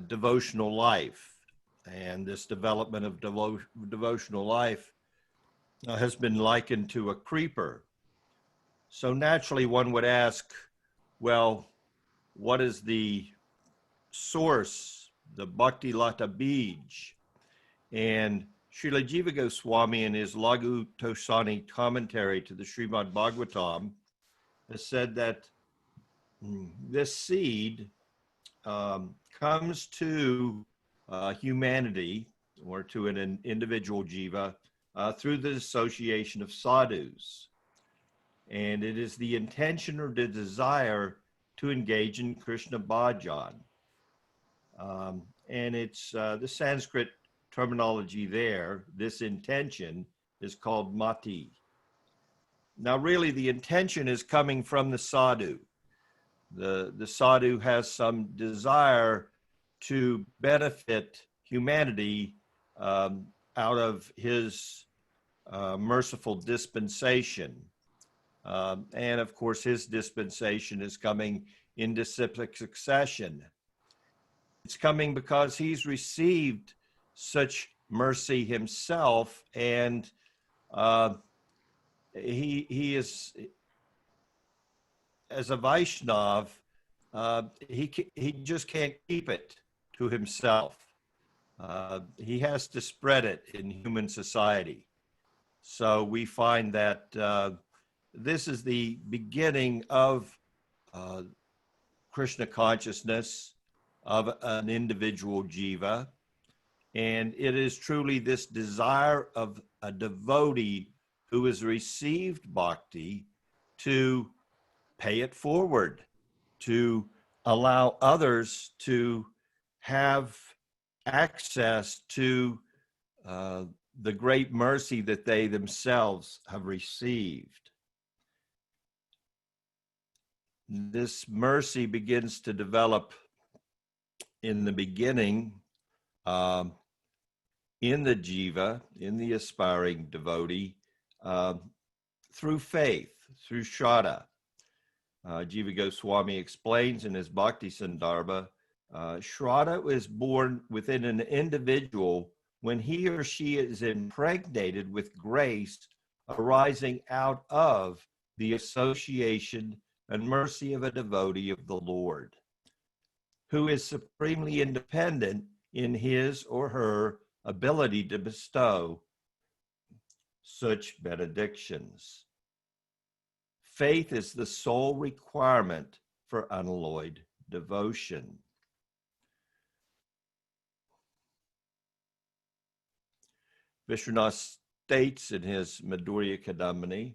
devotional life. And this development of devotional life has been likened to a creeper. So naturally one would ask, well, what is the source, the Bhakti Lata Bij? And Srila Jiva Goswami in his Laghu Tosani commentary to the Srimad Bhagavatam has said that this seed comes to humanity, or to an individual jiva, through the association of sadhus. And it is the intention or the desire to engage in Krishna bhajan. And it's the Sanskrit terminology there, this intention is called mati. Now really the intention is coming from the sadhu. The sadhu has some desire to benefit humanity out of his merciful dispensation. And of course, his dispensation is coming in disciplic succession. It's coming because he's received such mercy himself, and he is, as a Vaishnav, he just can't keep it to himself. He has to spread it in human society. So we find that this is the beginning of Krishna consciousness of an individual jiva. And it is truly this desire of a devotee who has received bhakti to pay it forward, to allow others to have access to the great mercy that they themselves have received. This mercy begins to develop in the beginning in the jiva, in the aspiring devotee, through faith, through Shraddha. Jiva Goswami explains in his Bhakti Sandarbha, Shraddha is born within an individual when he or she is impregnated with grace arising out of the association and mercy of a devotee of the Lord, who is supremely independent in his or her ability to bestow such benedictions. Faith is the sole requirement for unalloyed devotion. Vishwanath states in his Madhurya Kadambini,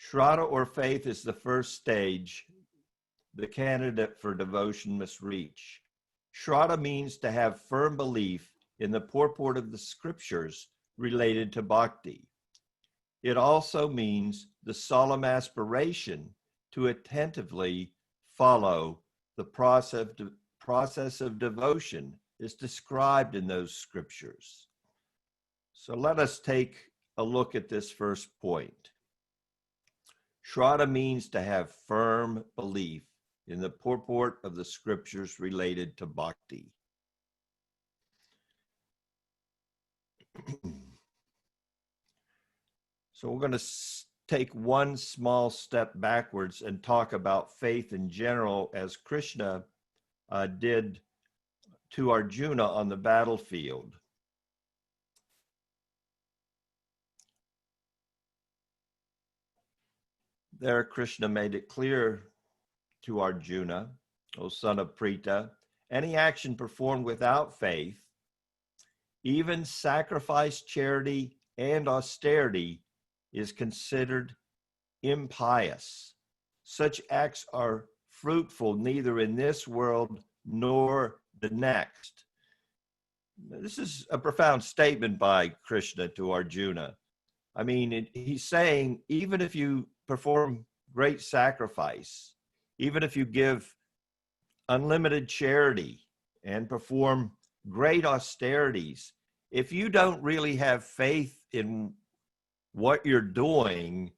Shraddha or faith is the first stage the candidate for devotion must reach. Shraddha means to have firm belief in the purport of the scriptures related to bhakti. It also means the solemn aspiration to attentively follow the process of devotion is described in those scriptures. So let us take a look at this first point. Shraddha means to have firm belief in the purport of the scriptures related to bhakti. So we're going to take one small step backwards and talk about faith in general, as Krishna did to Arjuna on the battlefield. There, Krishna made it clear to Arjuna, O son of Prita, any action performed without faith, even sacrifice, charity, and austerity, is considered impious. Such acts are fruitful neither in this world nor the next. This is a profound statement by Krishna to Arjuna. I mean, he's saying, even if you perform great sacrifice, even if you give unlimited charity and perform great austerities, if you don't really have faith in what you're doing,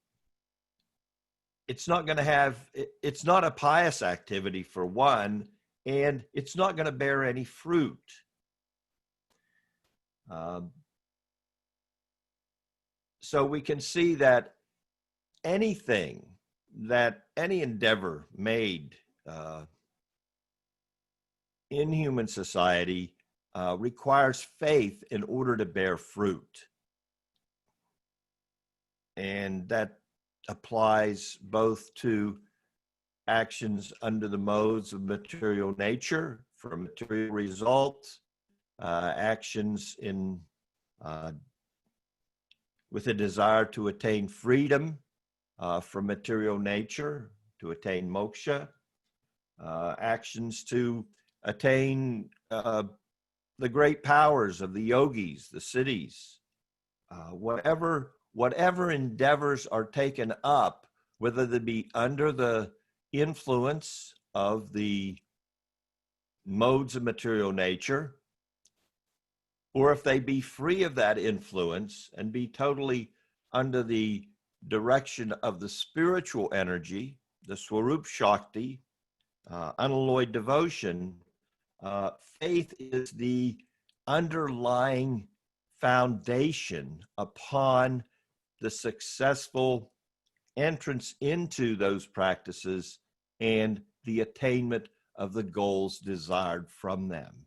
it's not a pious activity for one, and it's not going to bear any fruit. So we can see that any endeavor made in human society requires faith in order to bear fruit. And that applies both to actions under the modes of material nature for material results, actions in with a desire to attain freedom from material nature, to attain moksha, actions to attain the great powers of the yogis, the siddhis, whatever endeavors are taken up, whether they be under the influence of the modes of material nature, or if they be free of that influence and be totally under the direction of the spiritual energy, the Swarup Shakti, unalloyed devotion, faith is the underlying foundation upon the successful entrance into those practices and the attainment of the goals desired from them.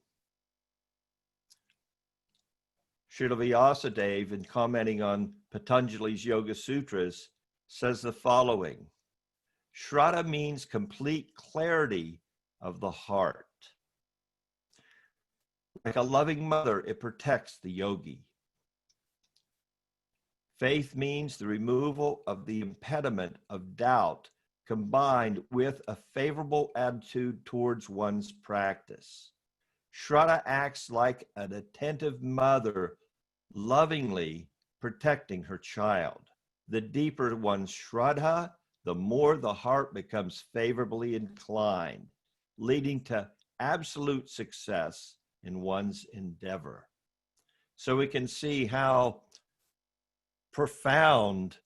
Srila Vyasadeva, in commenting on Patanjali's Yoga Sutras, says the following: Shraddha means complete clarity of the heart. Like a loving mother, it protects the yogi. Faith means the removal of the impediment of doubt combined with a favorable attitude towards one's practice. Shraddha acts like an attentive mother, lovingly protecting her child. The deeper one's Shraddha, the more the heart becomes favorably inclined, leading to absolute success in one's endeavor. So we can see how profound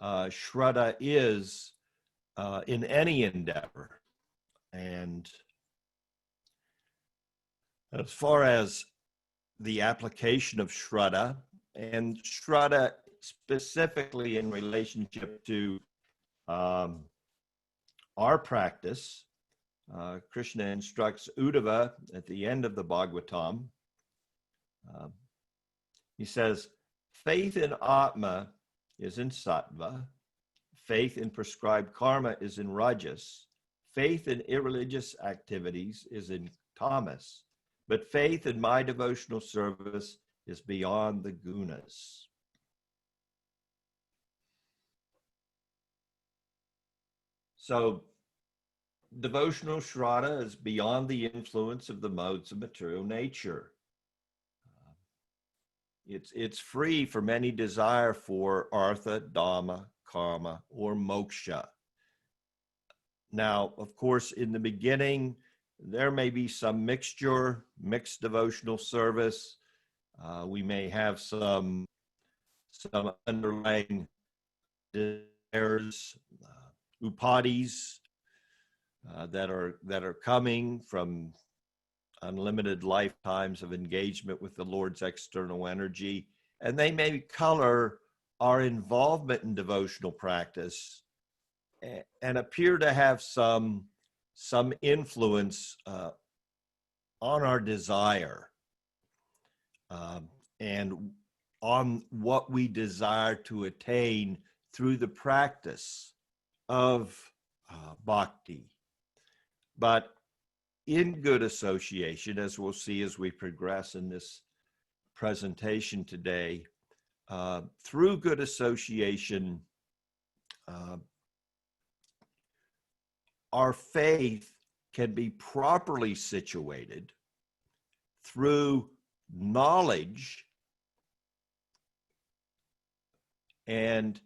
Shraddha is in any endeavor. And as far as the application of Shraddha, and Shraddha specifically in relationship to our practice, Krishna instructs Uddhava at the end of the Bhagavatam. He says, faith in Atma is in Sattva, faith in prescribed karma is in Rajas, faith in irreligious activities is in Tamas, but faith in my devotional service is beyond the gunas. So devotional Shraddha is beyond the influence of the modes of material nature. It's free from any desire for artha, dhamma, karma, or moksha. Now, of course, in the beginning, there may be some mixed devotional service. We may have some underlying desires, upadis that are coming from unlimited lifetimes of engagement with the Lord's external energy, and they may color our involvement in devotional practice and appear to have some influence on our desire and on what we desire to attain through the practice of bhakti. But in good association, as we'll see as we progress in this presentation today, through good association, our faith can be properly situated through knowledge, and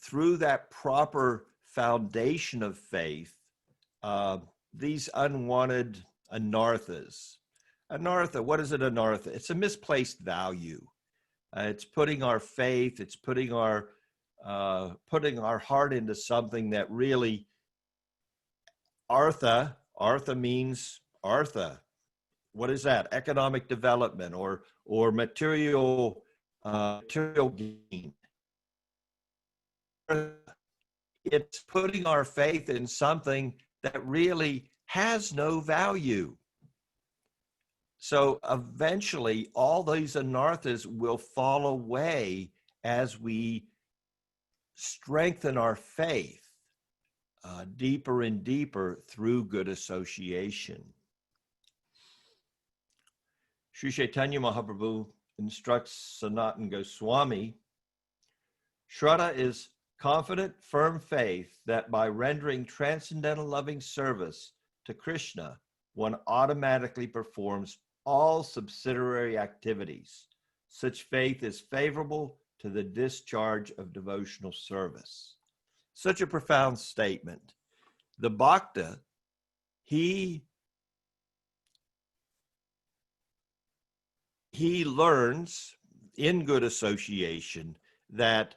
through that proper foundation of faith, these unwanted anarthas. Anartha, what is an anartha? It's a misplaced value. It's putting our faith, it's putting our heart into something that really, artha means artha. What is that? Economic development or material gain. It's putting our faith in something that really has no value. So eventually all these anarthas will fall away as we strengthen our faith deeper and deeper through good association. Sri Chaitanya Mahaprabhu instructs Sanatana Goswami, Shraddha is confident, firm faith that by rendering transcendental loving service to Krishna, one automatically performs all subsidiary activities. Such faith is favorable to the discharge of devotional service. Such a profound statement. The bhakta, he learns in good association that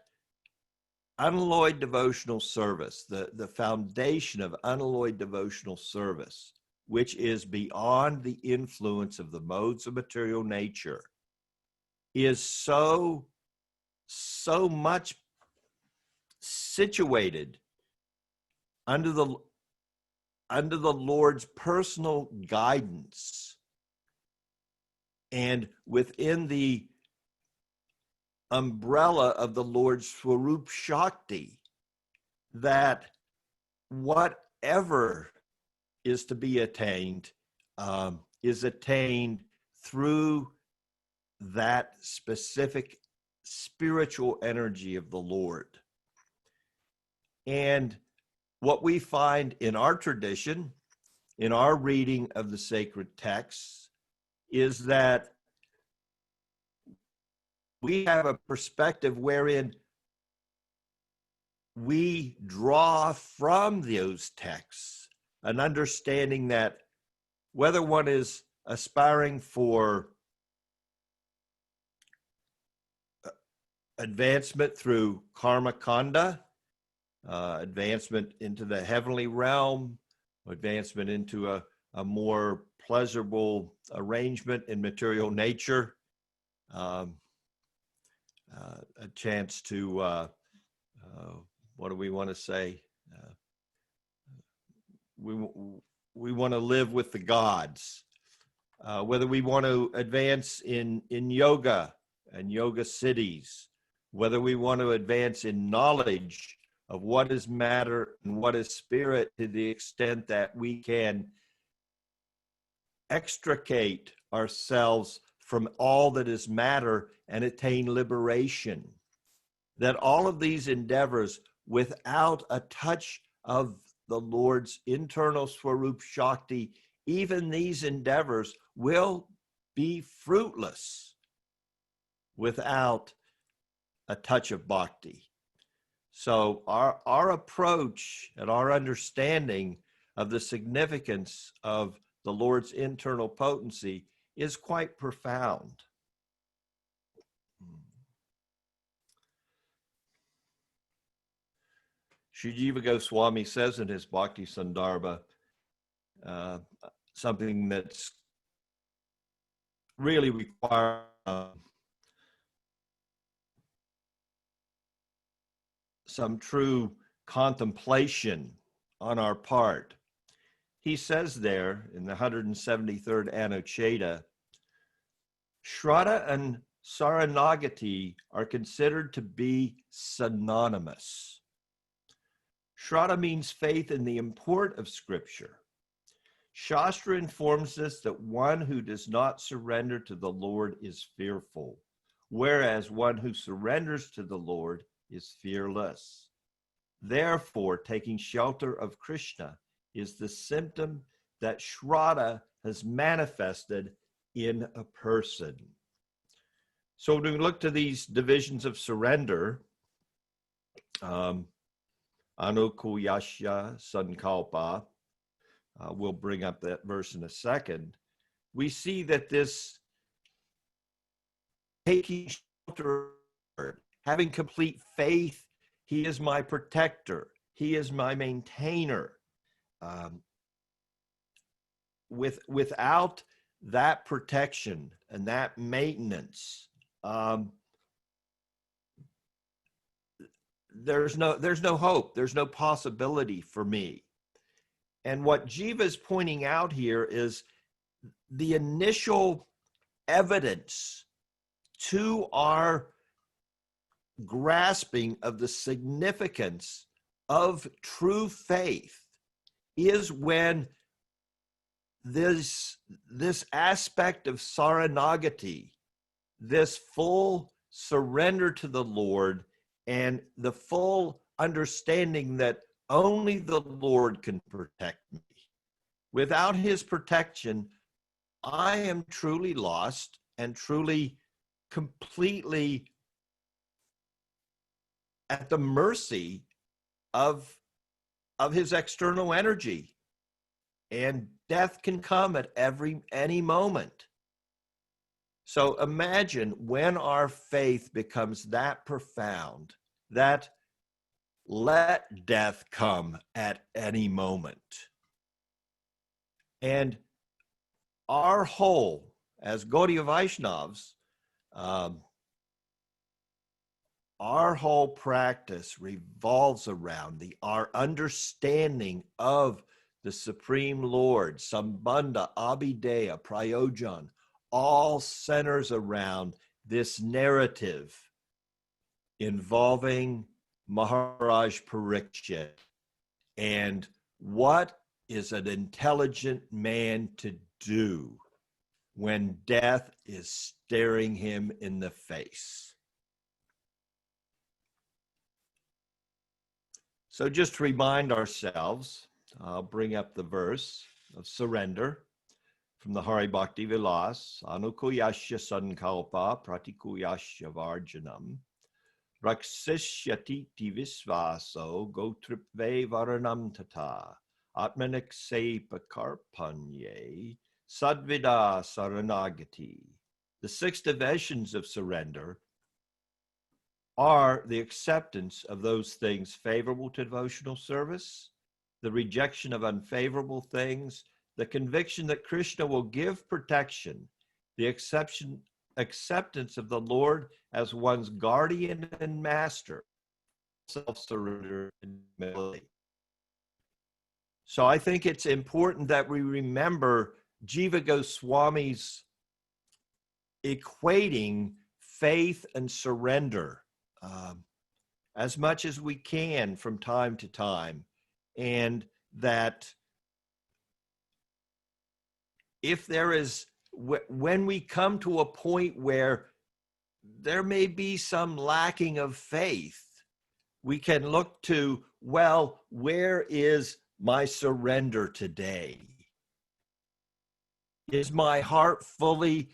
unalloyed devotional service, the foundation of unalloyed devotional service, which is beyond the influence of the modes of material nature, is so much situated under the Lord's personal guidance and within the umbrella of the Lord's Swarup Shakti, that whatever is to be attained is attained through that specific spiritual energy of the Lord. And what we find in our tradition, in our reading of the sacred texts, is that we have a perspective wherein we draw from those texts an understanding that whether one is aspiring for advancement through karma kanda, advancement into the heavenly realm, advancement into a more pleasurable arrangement in material nature, a chance to, what do we want to say? We want to live with the gods. Whether we want to advance in yoga and yoga cities, whether we want to advance in knowledge of what is matter and what is spirit, to the extent that we can extricate ourselves from all that is matter and attain liberation. That all of these endeavors, without a touch of the Lord's internal Swarup Shakti, even these endeavors will be fruitless without a touch of bhakti. So our approach and our understanding of the significance of the Lord's internal potency is quite profound. Sri Jiva Goswami says in his Bhakti Sandarbha something that's really requires some true contemplation on our part. He says there in the 173rd Anucheta, Shraddha and Saranagati are considered to be synonymous. Shraddha means faith in the import of Scripture. Shastra informs us that one who does not surrender to the Lord is fearful, whereas one who surrenders to the Lord is fearless. Therefore, taking shelter of Krishna is the symptom that Shraddha has manifested in a person. So when we look to these divisions of surrender, Anukuyasya Sankalpa, we'll bring up that verse in a second, we see that this taking shelter, having complete faith, he is my protector, he is my maintainer. Without that protection and that maintenance, there's no hope, there's no possibility for me. And what Jiva is pointing out here is the initial evidence to our grasping of the significance of true faith is when this aspect of Saranagati, this full surrender to the Lord and the full understanding that only the Lord can protect me. Without his protection, I am truly lost and truly, completely at the mercy of his external energy. And death can come at any moment. So imagine when our faith becomes that profound, that let death come at any moment. And our whole, as Gaudiya Vaishnavas, our whole practice revolves around our understanding of the Supreme Lord, Sambandha, Abhideya, Prayojan, all centers around this narrative involving Maharaj Parikshit and what is an intelligent man to do when death is staring him in the face. So just to remind ourselves, I'll bring up the verse of surrender from the Hari Bhakti Vilas, Anukuyasya Sankalpa Pratikuyasya Varjanam, Raksishyati Visvaso Gotripve Varanam Tata, Atmanikse Pakarpanye, Sadvida Saranagati. The 6 divisions of surrender are the acceptance of those things favorable to devotional service, the rejection of unfavorable things, the conviction that Krishna will give protection, the acceptance of the Lord as one's guardian and master, self-surrender and humility. So I think it's important that we remember Jiva Goswami's equating faith and surrender as much as we can from time to time, and that if there is, when we come to a point where there may be some lacking of faith, we can look to, well, where is my surrender today? Is my heart fully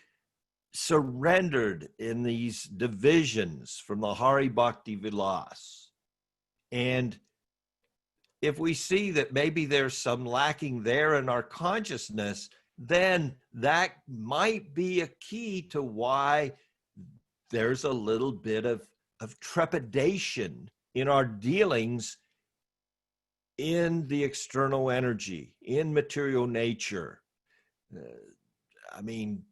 surrendered in these divisions from the Hari Bhakti Vilas? And if we see that maybe there's some lacking there in our consciousness, then that might be a key to why there's a little bit of trepidation in our dealings in the external energy, in material nature. I mean,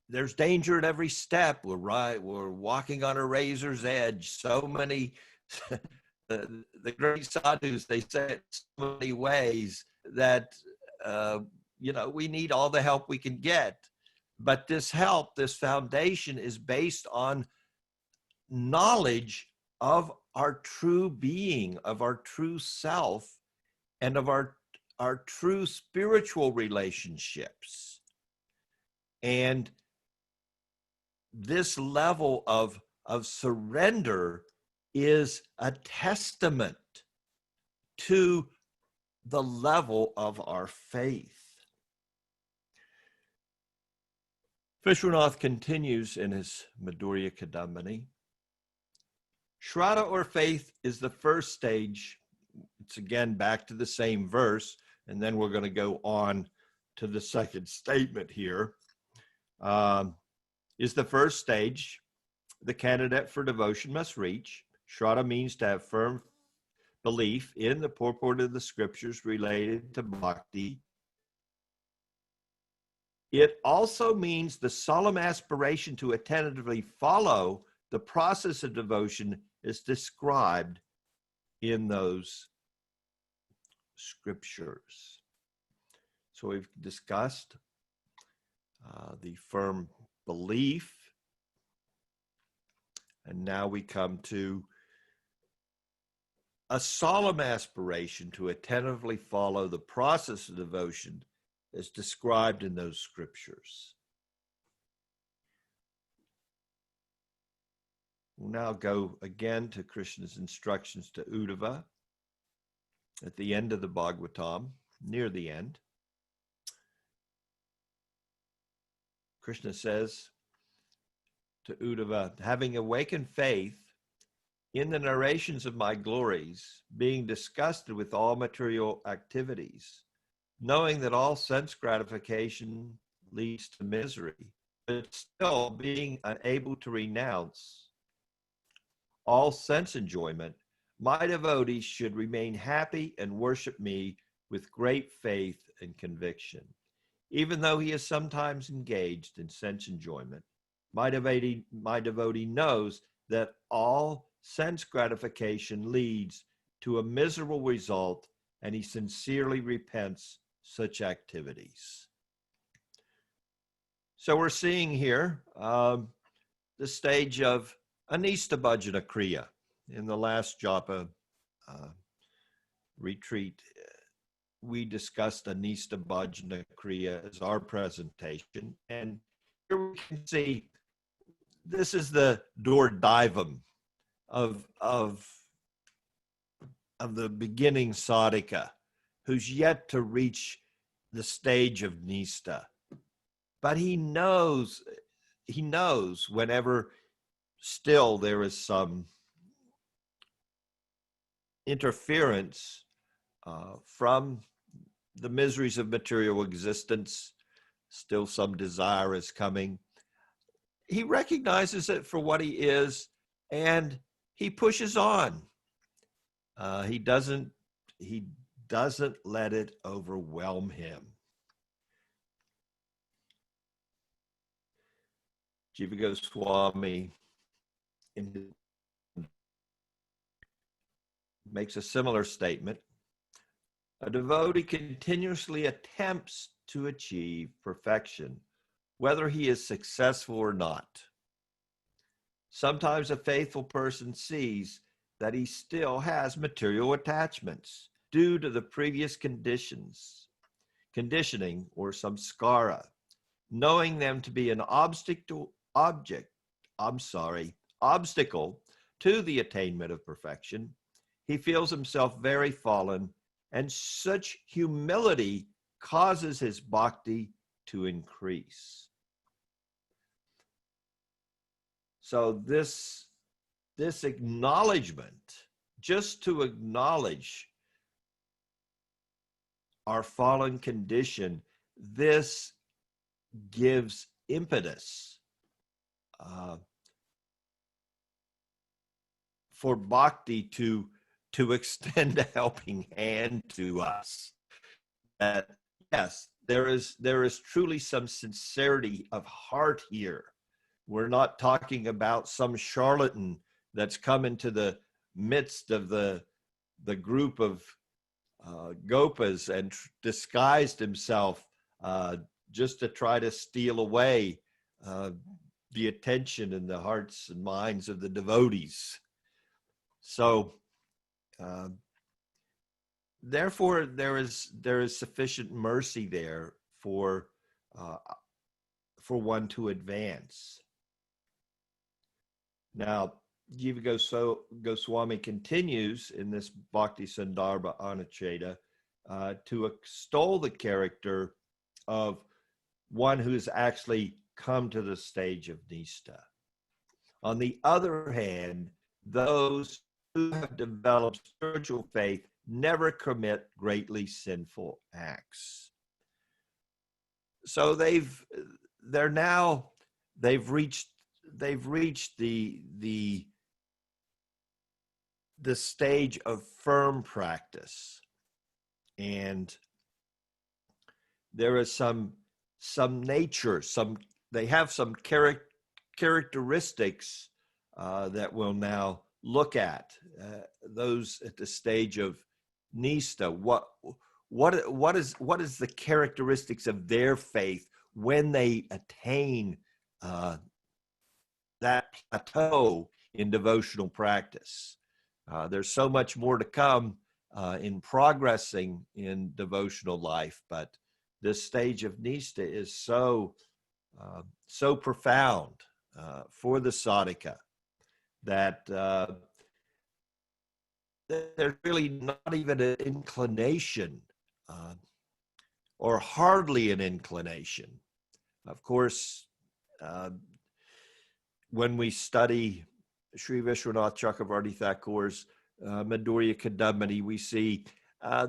there's danger at every step. We're walking on a razor's edge. So many, the great sadhus, they say it so many ways that, we need all the help we can get. But this help, this foundation is based on knowledge of our true being, of our true self, and of our true spiritual relationships. And this level of surrender is a testament to the level of our faith. Vishwanath continues in his Madhurya Kadambini. Shraddha or faith is the first stage. It's again back to the same verse, and then we're going to go on to the second statement here. Is the first stage the candidate for devotion must reach. Shraddha means to have firm belief in the purport of the scriptures related to bhakti. It also means the solemn aspiration to attentively follow the process of devotion is described in those scriptures. So we've discussed the firm belief, and now we come to a solemn aspiration to attentively follow the process of devotion as described in those scriptures. We'll now go again to Krishna's instructions to Uddhava at the end of the Bhagavatam, near the end. Krishna says to Uddhava, having awakened faith in the narrations of my glories, being disgusted with all material activities, knowing that all sense gratification leads to misery, but still being unable to renounce all sense enjoyment, my devotees should remain happy and worship me with great faith and conviction. Even though he is sometimes engaged in sense enjoyment, my devotee knows that all sense gratification leads to a miserable result, and he sincerely repents such activities. So we're seeing here the stage of Anista Bhajana Kriya. In the last JAPA retreat, we discussed Anista Bhajana Kriya as our presentation. And here we can see this is the Dordivam of the beginning sadhaka, who's yet to reach the stage of Nista. But he knows whenever still there is some interference from the miseries of material existence, still some desire is coming. He recognizes it for what he is, and he pushes on. He doesn't let it overwhelm him. Jiva Goswami makes a similar statement. A devotee continuously attempts to achieve perfection, whether he is successful or not. Sometimes a faithful person sees that he still has material attachments due to the previous conditioning or samskara, knowing them to be an obstacle to the attainment of perfection. He feels himself very fallen, and such humility causes his bhakti to increase. So this acknowledgement, just to acknowledge our fallen condition, this gives impetus for bhakti to extend a helping hand to us. That yes, there is truly some sincerity of heart here. We're not talking about some charlatan that's come into the midst of the group of gopas and disguised himself just to try to steal away the attention and the hearts and minds of the devotees. So therefore there is sufficient mercy there for one to advance. Now, Jiva Goswami continues in this Bhakti Sandarbha Anucheda to extol the character of one who's actually come to the stage of Nista. On the other hand, those who have developed spiritual faith never commit greatly sinful acts. So they've reached the stage of firm practice, and there is some nature, they have some characteristics that we'll now look at. Those at the stage of Nista, what is the characteristics of their faith when they attain that plateau in devotional practice? There's so much more to come in progressing in devotional life, but this stage of Nista is so profound for the sadhaka that there's really not even an inclination or hardly an inclination. Of course, when we study Sri Vishwanath Chakravarti Thakur's Madhurya Kadambini, we see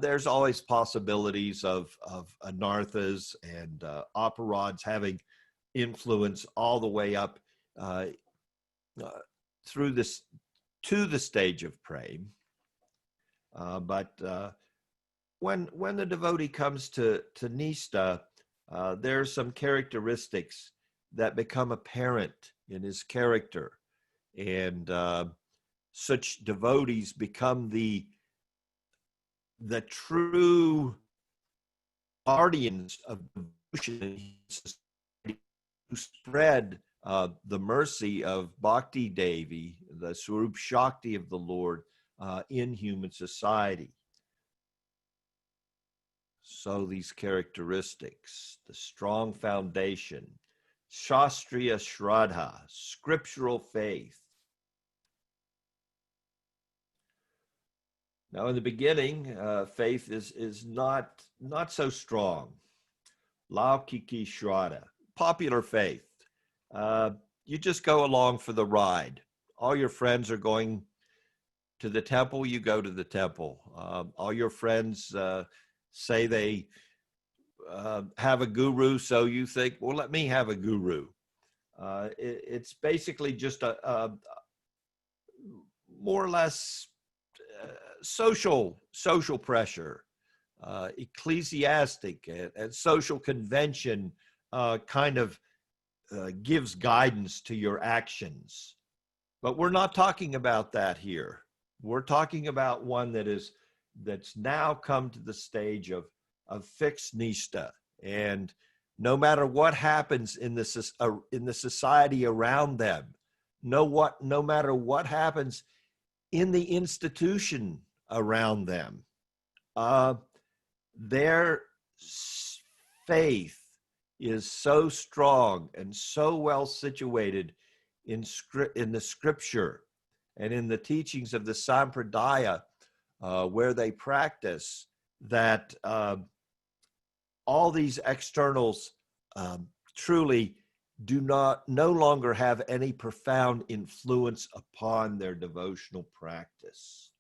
there's always possibilities of anarthas and aparadhas having influence all the way up through this to the stage of prema. But when the devotee comes to Nista, there are some characteristics that become apparent in his character. And such devotees become the true guardians of devotion in society, who spread the mercy of Bhakti Devi, the Swarup Shakti of the Lord, in human society. So these characteristics, the strong foundation, Shastriya Shraddha, scriptural faith. Now in the beginning, faith is not so strong. Laukiki Shraddha, popular faith. You just go along for the ride. All your friends are going to the temple, you go to the temple. All your friends say they have a guru, so you think, well, let me have a guru. It's basically just a more or less social pressure, ecclesiastic and social convention kind of gives guidance to your actions. But we're not talking about that here. We're talking about one that's now come to the stage of fixed nista, and no matter what happens in the society around them, no matter what happens in the institution around them, their faith is so strong and so well situated in the scripture and in the teachings of the Sampradaya, where they practice, that all these externals truly no longer have any profound influence upon their devotional practice.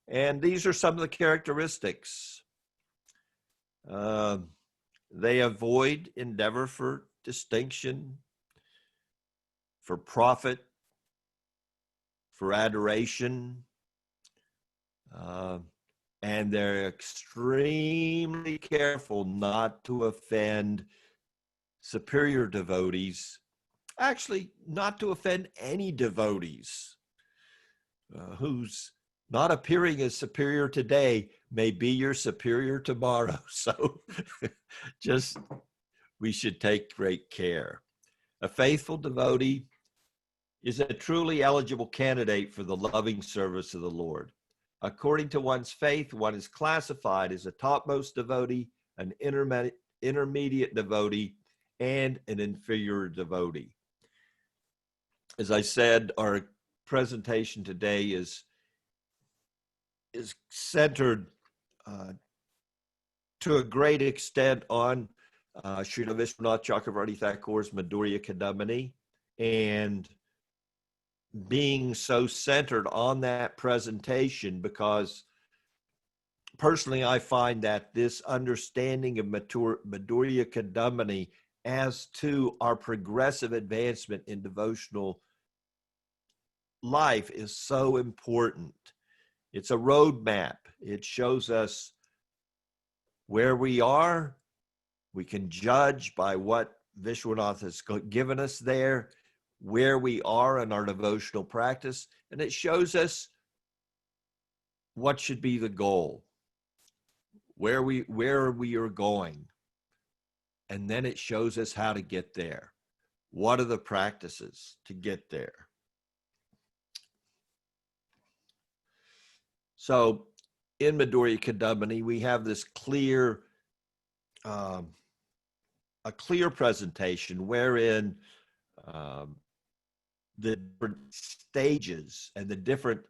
And these are some of the characteristics. They avoid endeavor for distinction, for profit, for adoration, and they're extremely careful not to offend superior devotees, actually not to offend any devotees. Who's not appearing as superior today may be your superior tomorrow. So we should take great care. A faithful devotee is a truly eligible candidate for the loving service of the Lord. According to one's faith, one is classified as a topmost devotee, an intermediate devotee, and an inferior devotee. As I said, our presentation today is centered to a great extent on Srila Vishwanath Chakravarti Thakur's Madhurya Kadambini, and being so centered on that presentation because personally I find that this understanding of Madhurya Kadambini as to our progressive advancement in devotional life is so important. It's a roadmap. It shows us where we are. We can judge by what Vishwanath has given us there, where we are in our devotional practice, and it shows us what should be the goal, where we are going, and then it shows us how to get there. What are the practices to get there? So in Madhurya Kadambini, we have this clear presentation wherein the different stages and the different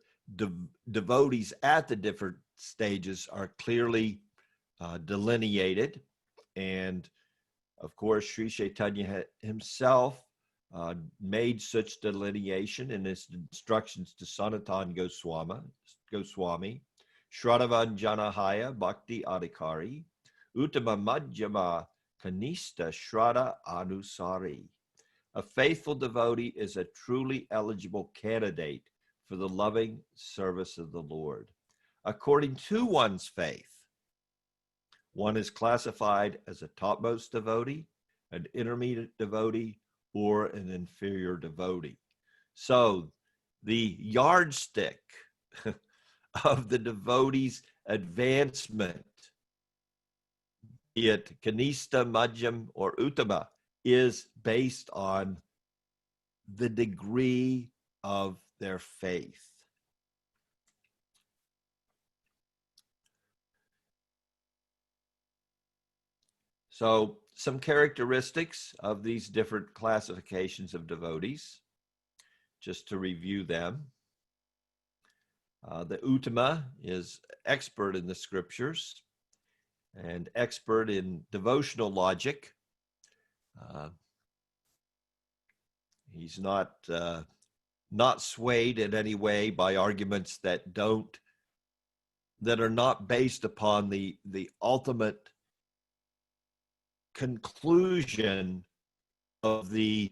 devotees at the different stages are clearly delineated. And of course, Sri Chaitanya himself made such delineation in his instructions to Sanatan Goswami, Shraddhavanjanahaya Bhakti Adhikari, Uttama Madhyama Kanista Shraddha Anusari. A faithful devotee is a truly eligible candidate for the loving service of the Lord. according to one's faith. One is classified as a topmost devotee, an intermediate devotee, or an inferior devotee. So the yardstick of the devotee's advancement, be it Kanista, Madhyam, or Uttama, is based on the degree of their faith. So some characteristics of these different classifications of devotees, just to review them. The Uttama is expert in the scriptures and expert in devotional logic. He's not swayed in any way by arguments that are not based upon the ultimate conclusion of the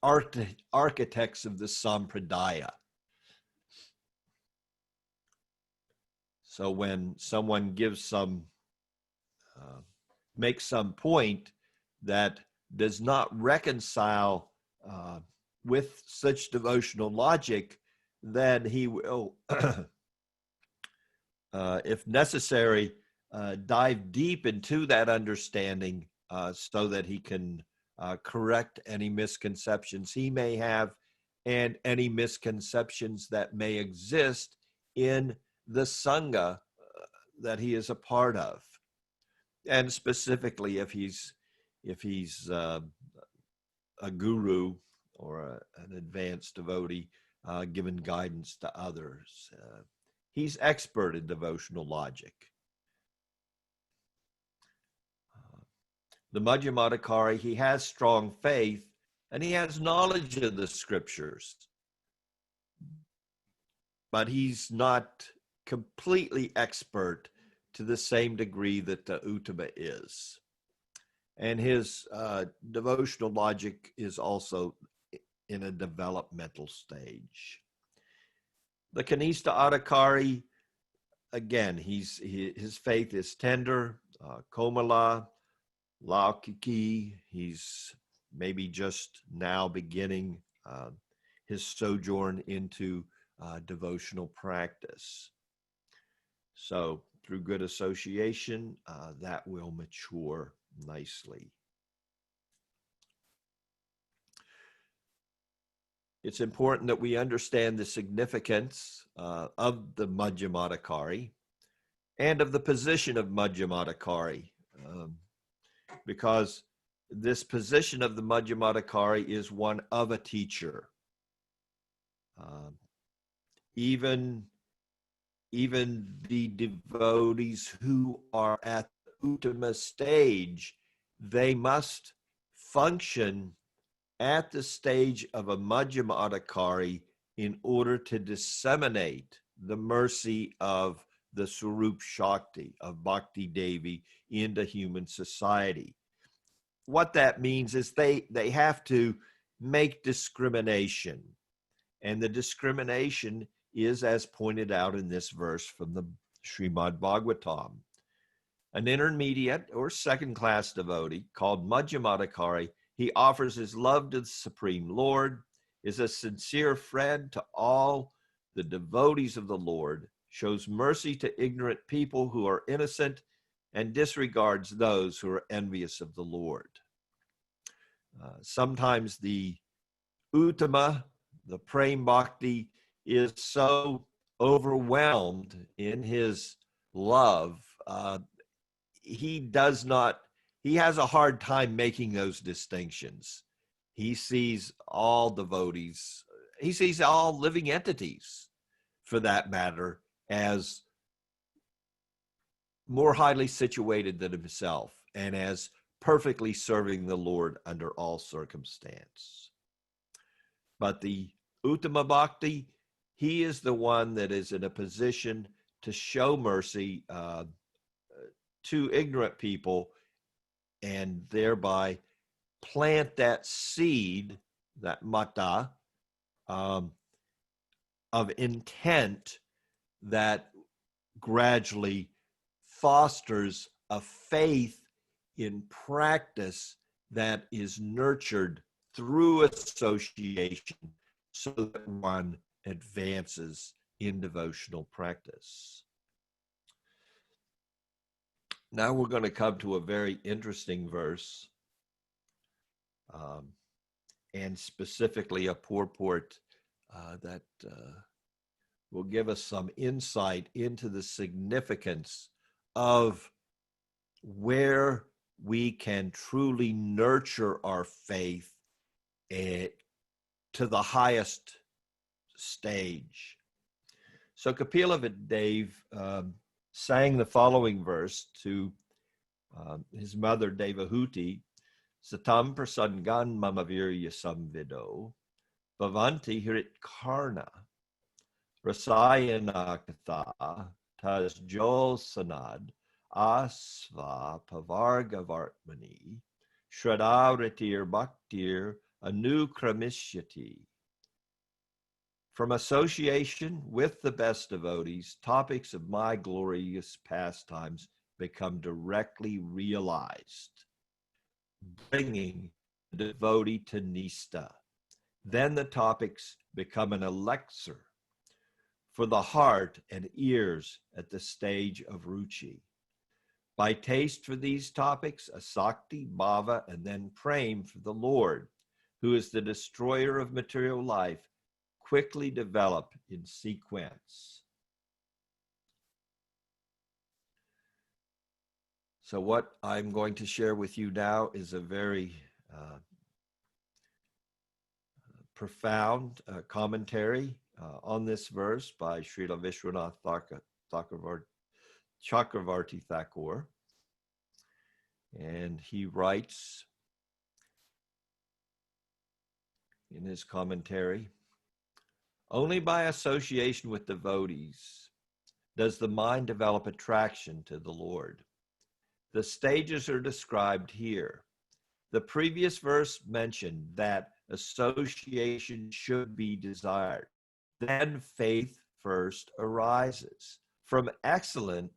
architects of the Sampradaya. So when someone gives makes some point that does not reconcile with such devotional logic, then he will, if necessary, dive deep into that understanding so that he can correct any misconceptions he may have and any misconceptions that may exist in the Sangha that he is a part of. And specifically if he's a guru or an advanced devotee giving guidance to others. He's expert in devotional logic. The Madhyamadikari, he has strong faith and he has knowledge of the scriptures, but he's not completely expert to the same degree that the Uttama is. And his devotional logic is also in a developmental stage. The Kanista Adhikari, again, his faith is tender, Komala, Laukiki. He's maybe just now beginning his sojourn into devotional practice. So through good association, that will mature nicely. It's important that we understand the significance of the Madhyamadikari and of the position of Madhyamadikari, because this position of the Madhyamadikari is one of a teacher. Even the devotees who are at the Uttama stage, they must function at the stage of a Madhyamadikari in order to disseminate the mercy of the Swarup Shakti of Bhakti Devi into human society. What that means is they have to make discrimination. And the discrimination is, as pointed out in this verse from the Srimad Bhagavatam. An intermediate or second-class devotee called Madhyamadikari, he offers his love to the Supreme Lord, is a sincere friend to all the devotees of the Lord, shows mercy to ignorant people who are innocent, and disregards those who are envious of the Lord. Sometimes the Uttama, the Prem Bhakti, is so overwhelmed in his love, he has a hard time making those distinctions. He sees all devotees, he sees all living entities, for that matter, as more highly situated than himself and as perfectly serving the Lord under all circumstance. But the Uttama Bhakti, he is the one that is in a position to show mercy to ignorant people and thereby plant that seed, that mata, of intent that gradually fosters a faith in practice that is nurtured through association so that one advances in devotional practice. Now we're going to come to a very interesting verse, and specifically a purport that will give us some insight into the significance of where we can truly nurture our faith to the highest stage. So Kapila Dave sang the following verse to his mother Devahuti, Satam prasangan mamavirya samvido, bhavanti hirit karna, rasayana katha, tas jol sanad, asva pavarga vartmani, shradavritir bhaktir anukramishyati. From association with the best devotees, topics of my glorious pastimes become directly realized, bringing the devotee to nista. Then the topics become an elixir for the heart and ears at the stage of ruchi. By taste for these topics, asakti, bhava, and then prem for the Lord, who is the destroyer of material life, quickly develop in sequence. So what I'm going to share with you now is a very profound commentary on this verse by Srila Vishwanath Chakravarti Thakur. And he writes in his commentary, only by association with devotees does the mind develop attraction to the Lord. The stages are described here. The previous verse mentioned that association should be desired. Then faith first arises. From excellent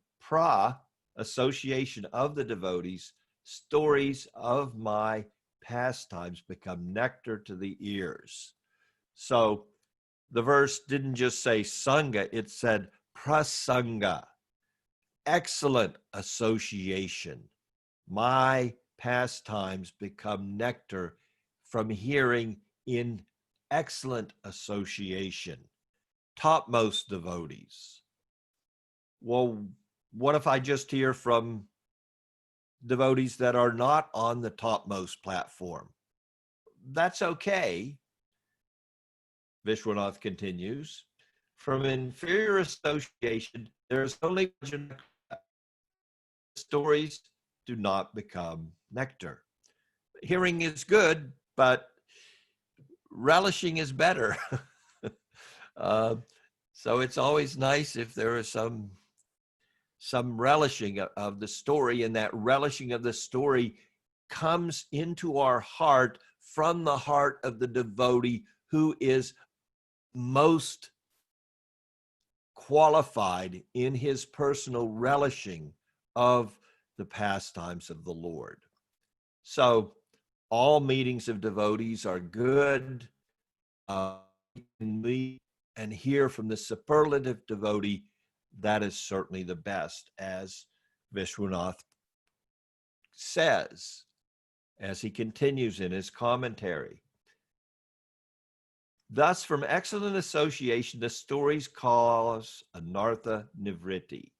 association of the devotees, stories of my pastimes become nectar to the ears. So the verse didn't just say sangha, it said prasanga, excellent association. My pastimes become nectar from hearing in excellent association, topmost devotees. Well, what if I just hear from devotees that are not on the topmost platform? That's okay. Vishwanath continues, from inferior association, there is only stories do not become nectar. Hearing is good, but relishing is better. So it's always nice if there is some relishing of the story, and that relishing of the story comes into our heart from the heart of the devotee who is most qualified in his personal relishing of the pastimes of the Lord. So all meetings of devotees are good. Meet and hear from the superlative devotee, that is certainly the best, as Vishwanath says, as he continues in his commentary. Thus, from excellent association, the stories cause anartha nivritti.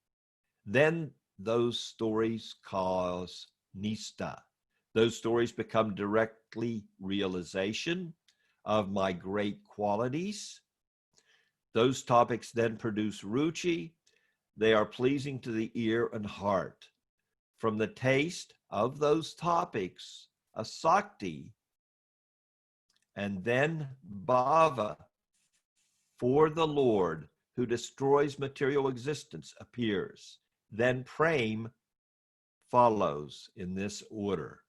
Then those stories cause nista. Those stories become directly realization of my great qualities. Those topics then produce ruchi. They are pleasing to the ear and heart. From the taste of those topics, asakti, and then bhava for the Lord who destroys material existence appears. Then prem follows in this order.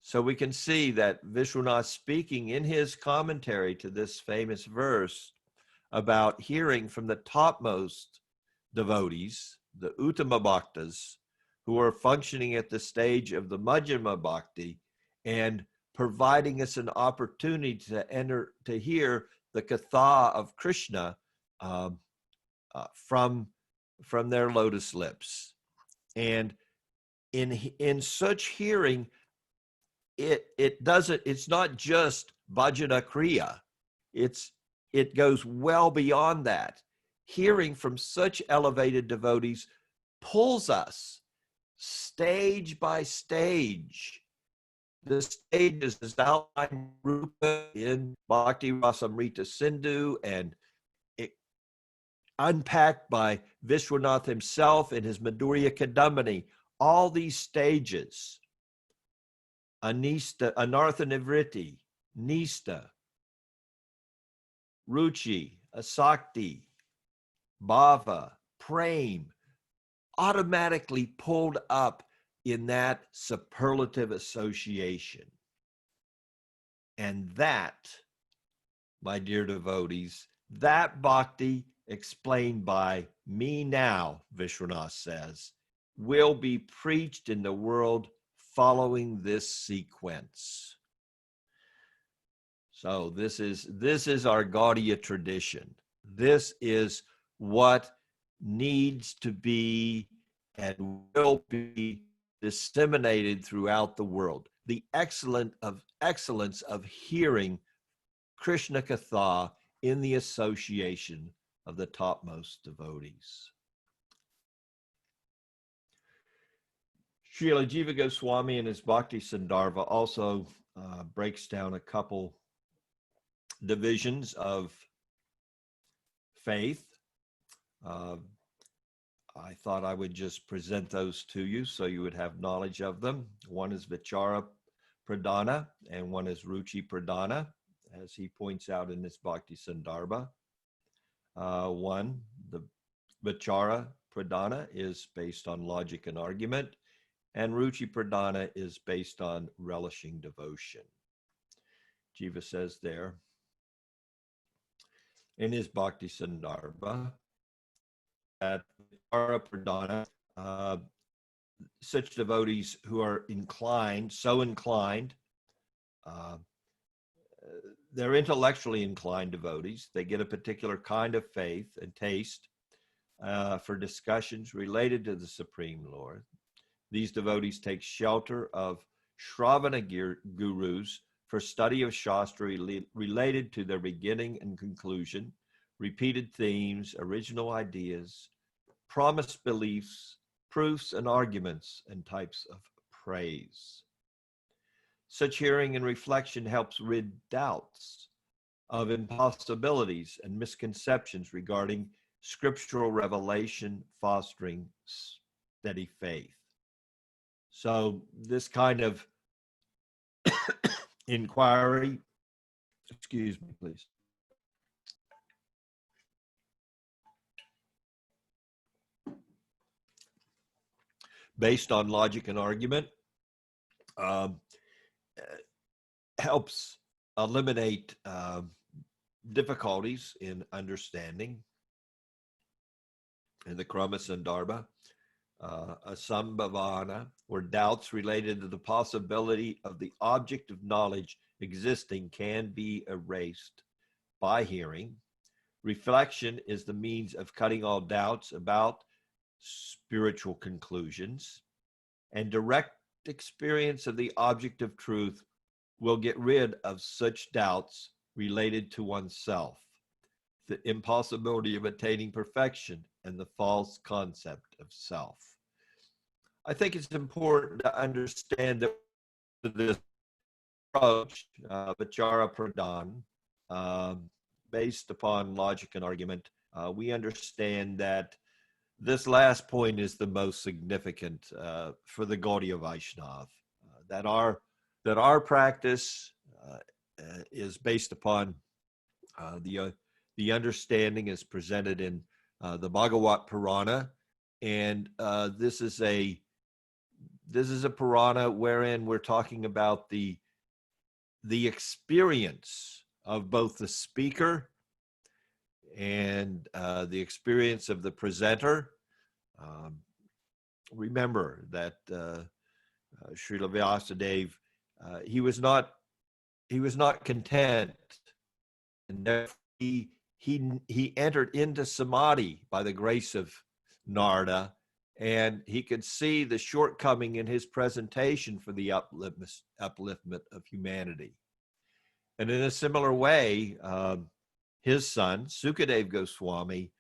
So we can see that Vishwanath, speaking in his commentary to this famous verse about hearing from the topmost devotees, the Uttama Bhaktas, who are functioning at the stage of the Madhyama Bhakti and providing us an opportunity to hear the katha of Krishna from their lotus lips. And in such hearing, it's not just bhajana kriya. It goes well beyond that. Hearing from such elevated devotees pulls us stage by stage. The stages is outlined in Bhakti Rasamrita Sindhu and unpacked by Vishwanath himself in his Madhurya Kadambini. All these stages, Anista, Anartha Nivriti, Nista, Ruchi, Asakti, Bhava, Prem, automatically pulled up in that superlative association. And that, my dear devotees, that bhakti explained by me now, Vishwanath says, will be preached in the world following this sequence. So this is our Gaudiya tradition. This is what needs to be and will be disseminated throughout the world. The excellence of hearing Krishna Katha in the association of the topmost devotees. Srila Jiva Goswami in his Bhakti Sandarbha also breaks down a couple divisions of faith. I thought I would just present those to you so you would have knowledge of them. One is Vichara Pradhana and one is Ruchi Pradhana, as he points out in his Bhakti Sandarbha. The Vichara Pradhana is based on logic and argument, and Ruchi Pradhana is based on relishing devotion. Jiva says there in his Bhakti Sandarbha that Vichara Pradhana, such devotees who are inclined, they're intellectually inclined devotees. They get a particular kind of faith and taste for discussions related to the Supreme Lord. These devotees take shelter of Shravana gurus for study of Shastra related to their beginning and conclusion, repeated themes, original ideas, promised beliefs, proofs and arguments, and types of praise. Such hearing and reflection helps rid doubts of impossibilities and misconceptions regarding scriptural revelation, fostering steady faith. So this kind of inquiry, excuse me, please. Based on logic and argument, helps eliminate difficulties in understanding. In the Krama Sandarbha, Asambhavana, where doubts related to the possibility of the object of knowledge existing can be erased by hearing. Reflection is the means of cutting all doubts about spiritual conclusions, and direct experience of the object of truth will get rid of such doubts related to oneself, the impossibility of attaining perfection, and the false concept of self. I think it's important to understand that this approach, Vichara Pradhan, based upon logic and argument, we understand that this last point is the most significant for the Gaudiya Vaishnava. That our practice is based upon the understanding is presented in the Bhagavat Purana, and this is a Purana wherein we're talking about the experience of both the speaker and the experience of the presenter. Remember that Srila Vyasadeva, he was not content, and therefore he entered into samadhi by the grace of Narada, and he could see the shortcoming in his presentation for the upliftment of humanity. And in a similar way, his son, Sukadeva Goswami,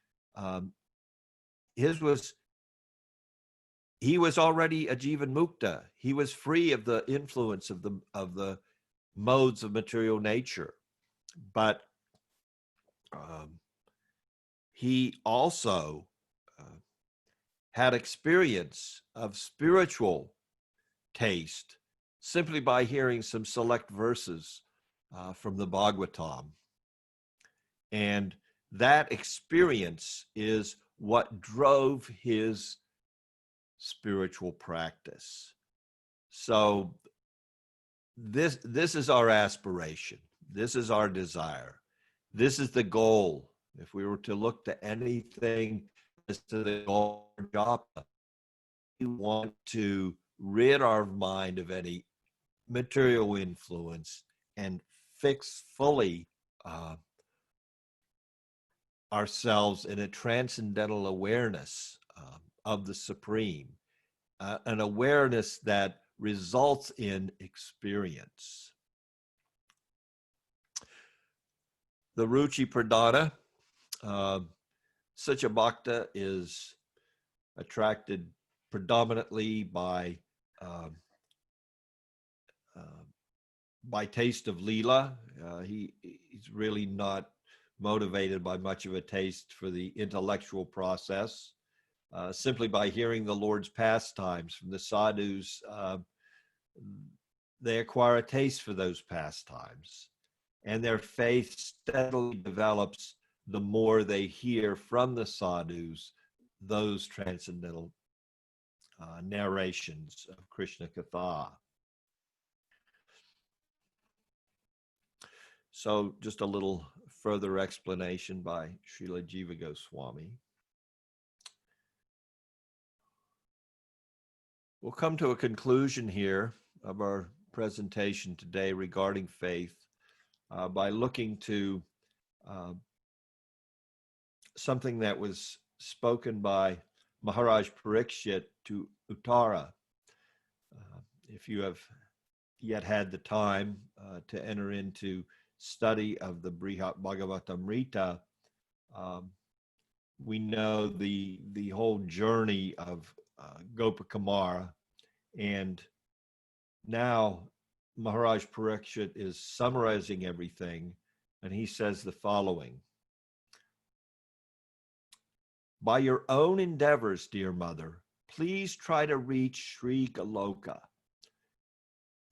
he was already a Jivan Mukta. He was free of the influence of the modes of material nature. But he also had experience of spiritual taste simply by hearing some select verses from the Bhagavatam. And that experience is what drove his spiritual practice. So this is our aspiration. This is our desire. This is the goal. If we were to look to anything as to the goal of JAPA, we want to rid our mind of any material influence and fix fully ourselves in a transcendental awareness of the Supreme, an awareness that results in experience. The Ruchi Pradana, such a bhakta is attracted predominantly by taste of Leela. He's really not motivated by much of a taste for the intellectual process. Simply by hearing the Lord's pastimes from the sadhus, they acquire a taste for those pastimes. And their faith steadily develops the more they hear from the sadhus those transcendental narrations of Krishna Katha. So just a little further explanation by Srila Jiva Goswami. We'll come to a conclusion here of our presentation today regarding faith by looking to something that was spoken by Maharaj Parikshit to Uttara. If you have yet had the time to enter into study of the Brihat Bhagavatamrita, we know the whole journey of Gopakumara, and now Maharaj Parikshit is summarizing everything, and he says the following: by your own endeavors, dear mother, please try to reach Sri Goloka.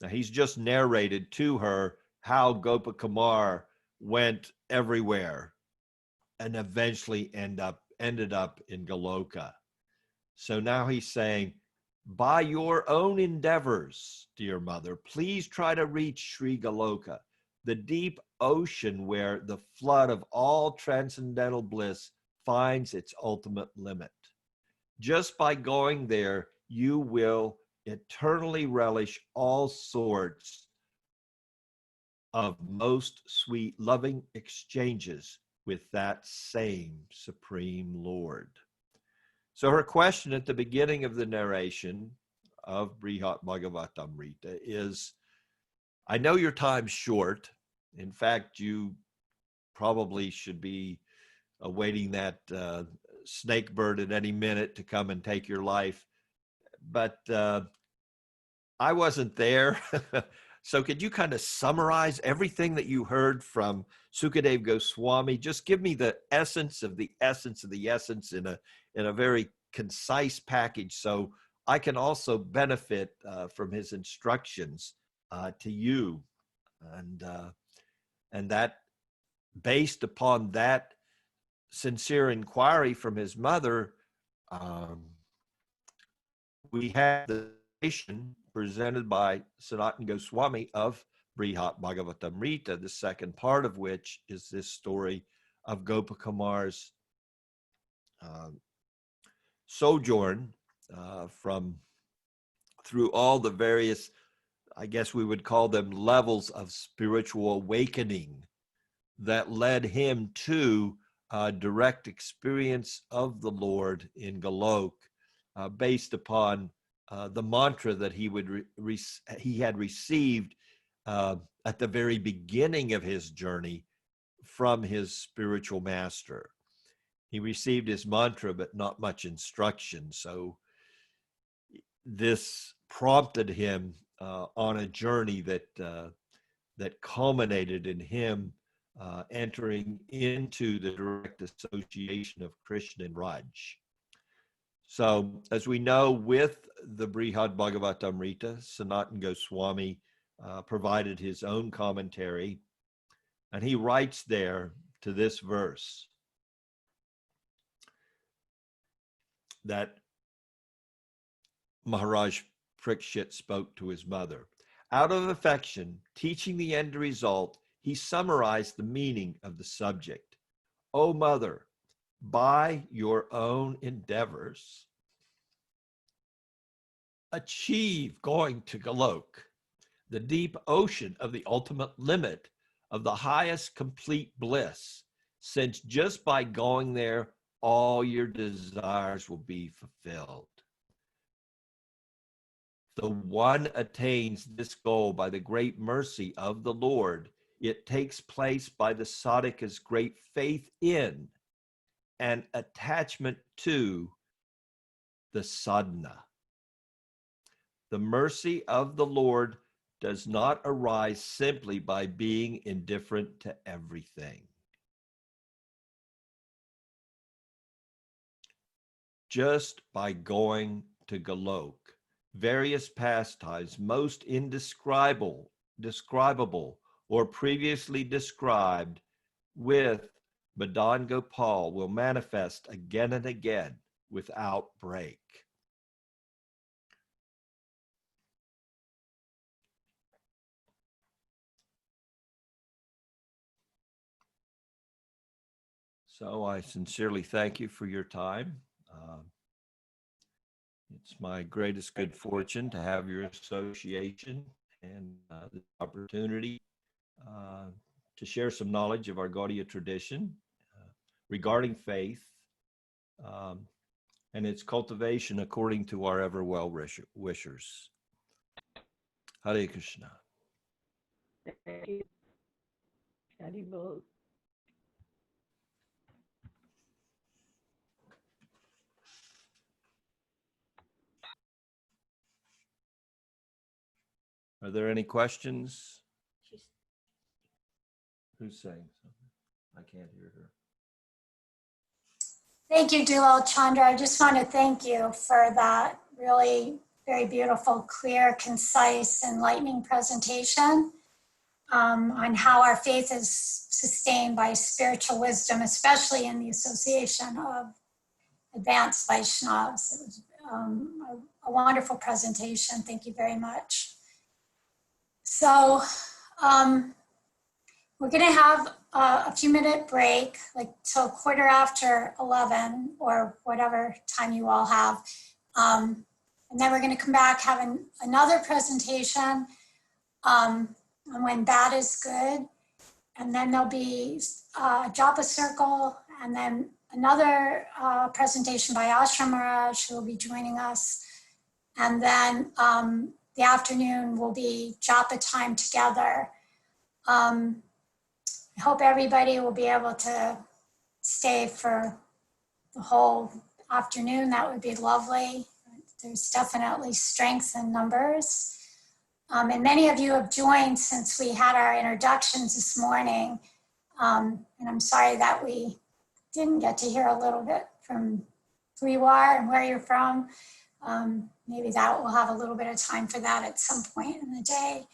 Now he's just narrated to her how Gopakumar went everywhere and eventually ended up in Goloka. So now he's saying, by your own endeavors, dear mother, please try to reach Sri Goloka, the deep ocean where the flood of all transcendental bliss finds its ultimate limit. Just by going there, you will eternally relish all sorts of most sweet, loving exchanges with that same Supreme Lord. So her question at the beginning of the narration of Brihat Bhagavatamrita is, I know your time's short. In fact, you probably should be awaiting that snake bird at any minute to come and take your life. But I wasn't there. So could you kind of summarize everything that you heard from Sukadeva Goswami? Just give me the essence of the essence of the essence in a very concise package, so I can also benefit from his instructions to you. And that, based upon that sincere inquiry from his mother, we have the narration presented by Sanatana Goswami of Brihat Bhagavatamrita, the second part of which is this story of Gopikumar's sojourn through all the various, I guess we would call them, levels of spiritual awakening that led him to a direct experience of the Lord in Golok, based upon the mantra that he had received at the very beginning of his journey from his spiritual master. He received his mantra, but not much instruction. So this prompted him on a journey that culminated in him entering into the direct association of Krishna and Raj. So, as we know, with the Brihad Bhagavatamrita, Sanatana Goswami provided his own commentary, and he writes there to this verse that Maharaj Parikshit spoke to his mother. Out of affection, teaching the end result, he summarized the meaning of the subject. O mother, by your own endeavors, achieve going to Golok, the deep ocean of the ultimate limit of the highest complete bliss, since just by going there, all your desires will be fulfilled. The one attains this goal by the great mercy of the Lord. It takes place by the sadhaka's great faith in and attachment to the sadhana. The mercy of the Lord does not arise simply by being indifferent to everything. Just by going to Golok, various pastimes most indescribable or previously described with Madan Gopal will manifest again and again without break. So I sincerely thank you for your time. It's my greatest good fortune to have your association and the opportunity to share some knowledge of our Gaudiya tradition regarding faith and its cultivation according to our ever well wishers. Hare Krishna. Thank you. Haribol. Are there any questions? Who's saying something? I can't hear her. Thank you, Dulal. Chandra. I just want to thank you for that really very beautiful, clear, concise, enlightening presentation on how our faith is sustained by spiritual wisdom, especially in the association of advanced Vaishnavas. It was a wonderful presentation. Thank you very much. So we're going to have a few-minute break, like till 11:15 or whatever time you all have. And then we're going to come back, have another presentation on when bad is good. And then there'll be a JAPA circle, and then another presentation by Ashram Maharaj, who will be joining us. And then the afternoon will be JAPA time together. I hope everybody will be able to stay for the whole afternoon. That would be lovely. There's definitely strength in numbers. And many of you have joined since we had our introductions this morning. And I'm sorry that we didn't get to hear a little bit from who you are and where you're from. Maybe that we'll have a little bit of time for that at some point in the day.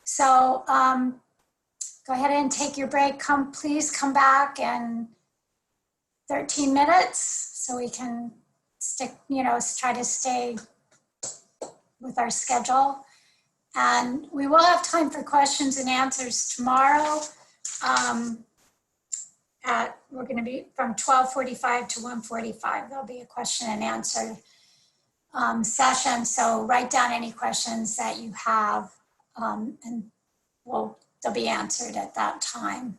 So go ahead and take your break. Please come back in 13 minutes so we can try to stay with our schedule. And we will have time for questions and answers tomorrow at we're going to be from 12:45 to 1:45. There'll be a question and answer session. So write down any questions that you have, and they'll be answered at that time.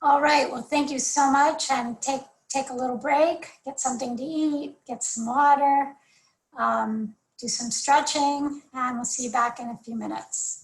All right. Well, thank you so much, and take a little break, get something to eat, get some water, do some stretching, and we'll see you back in a few minutes.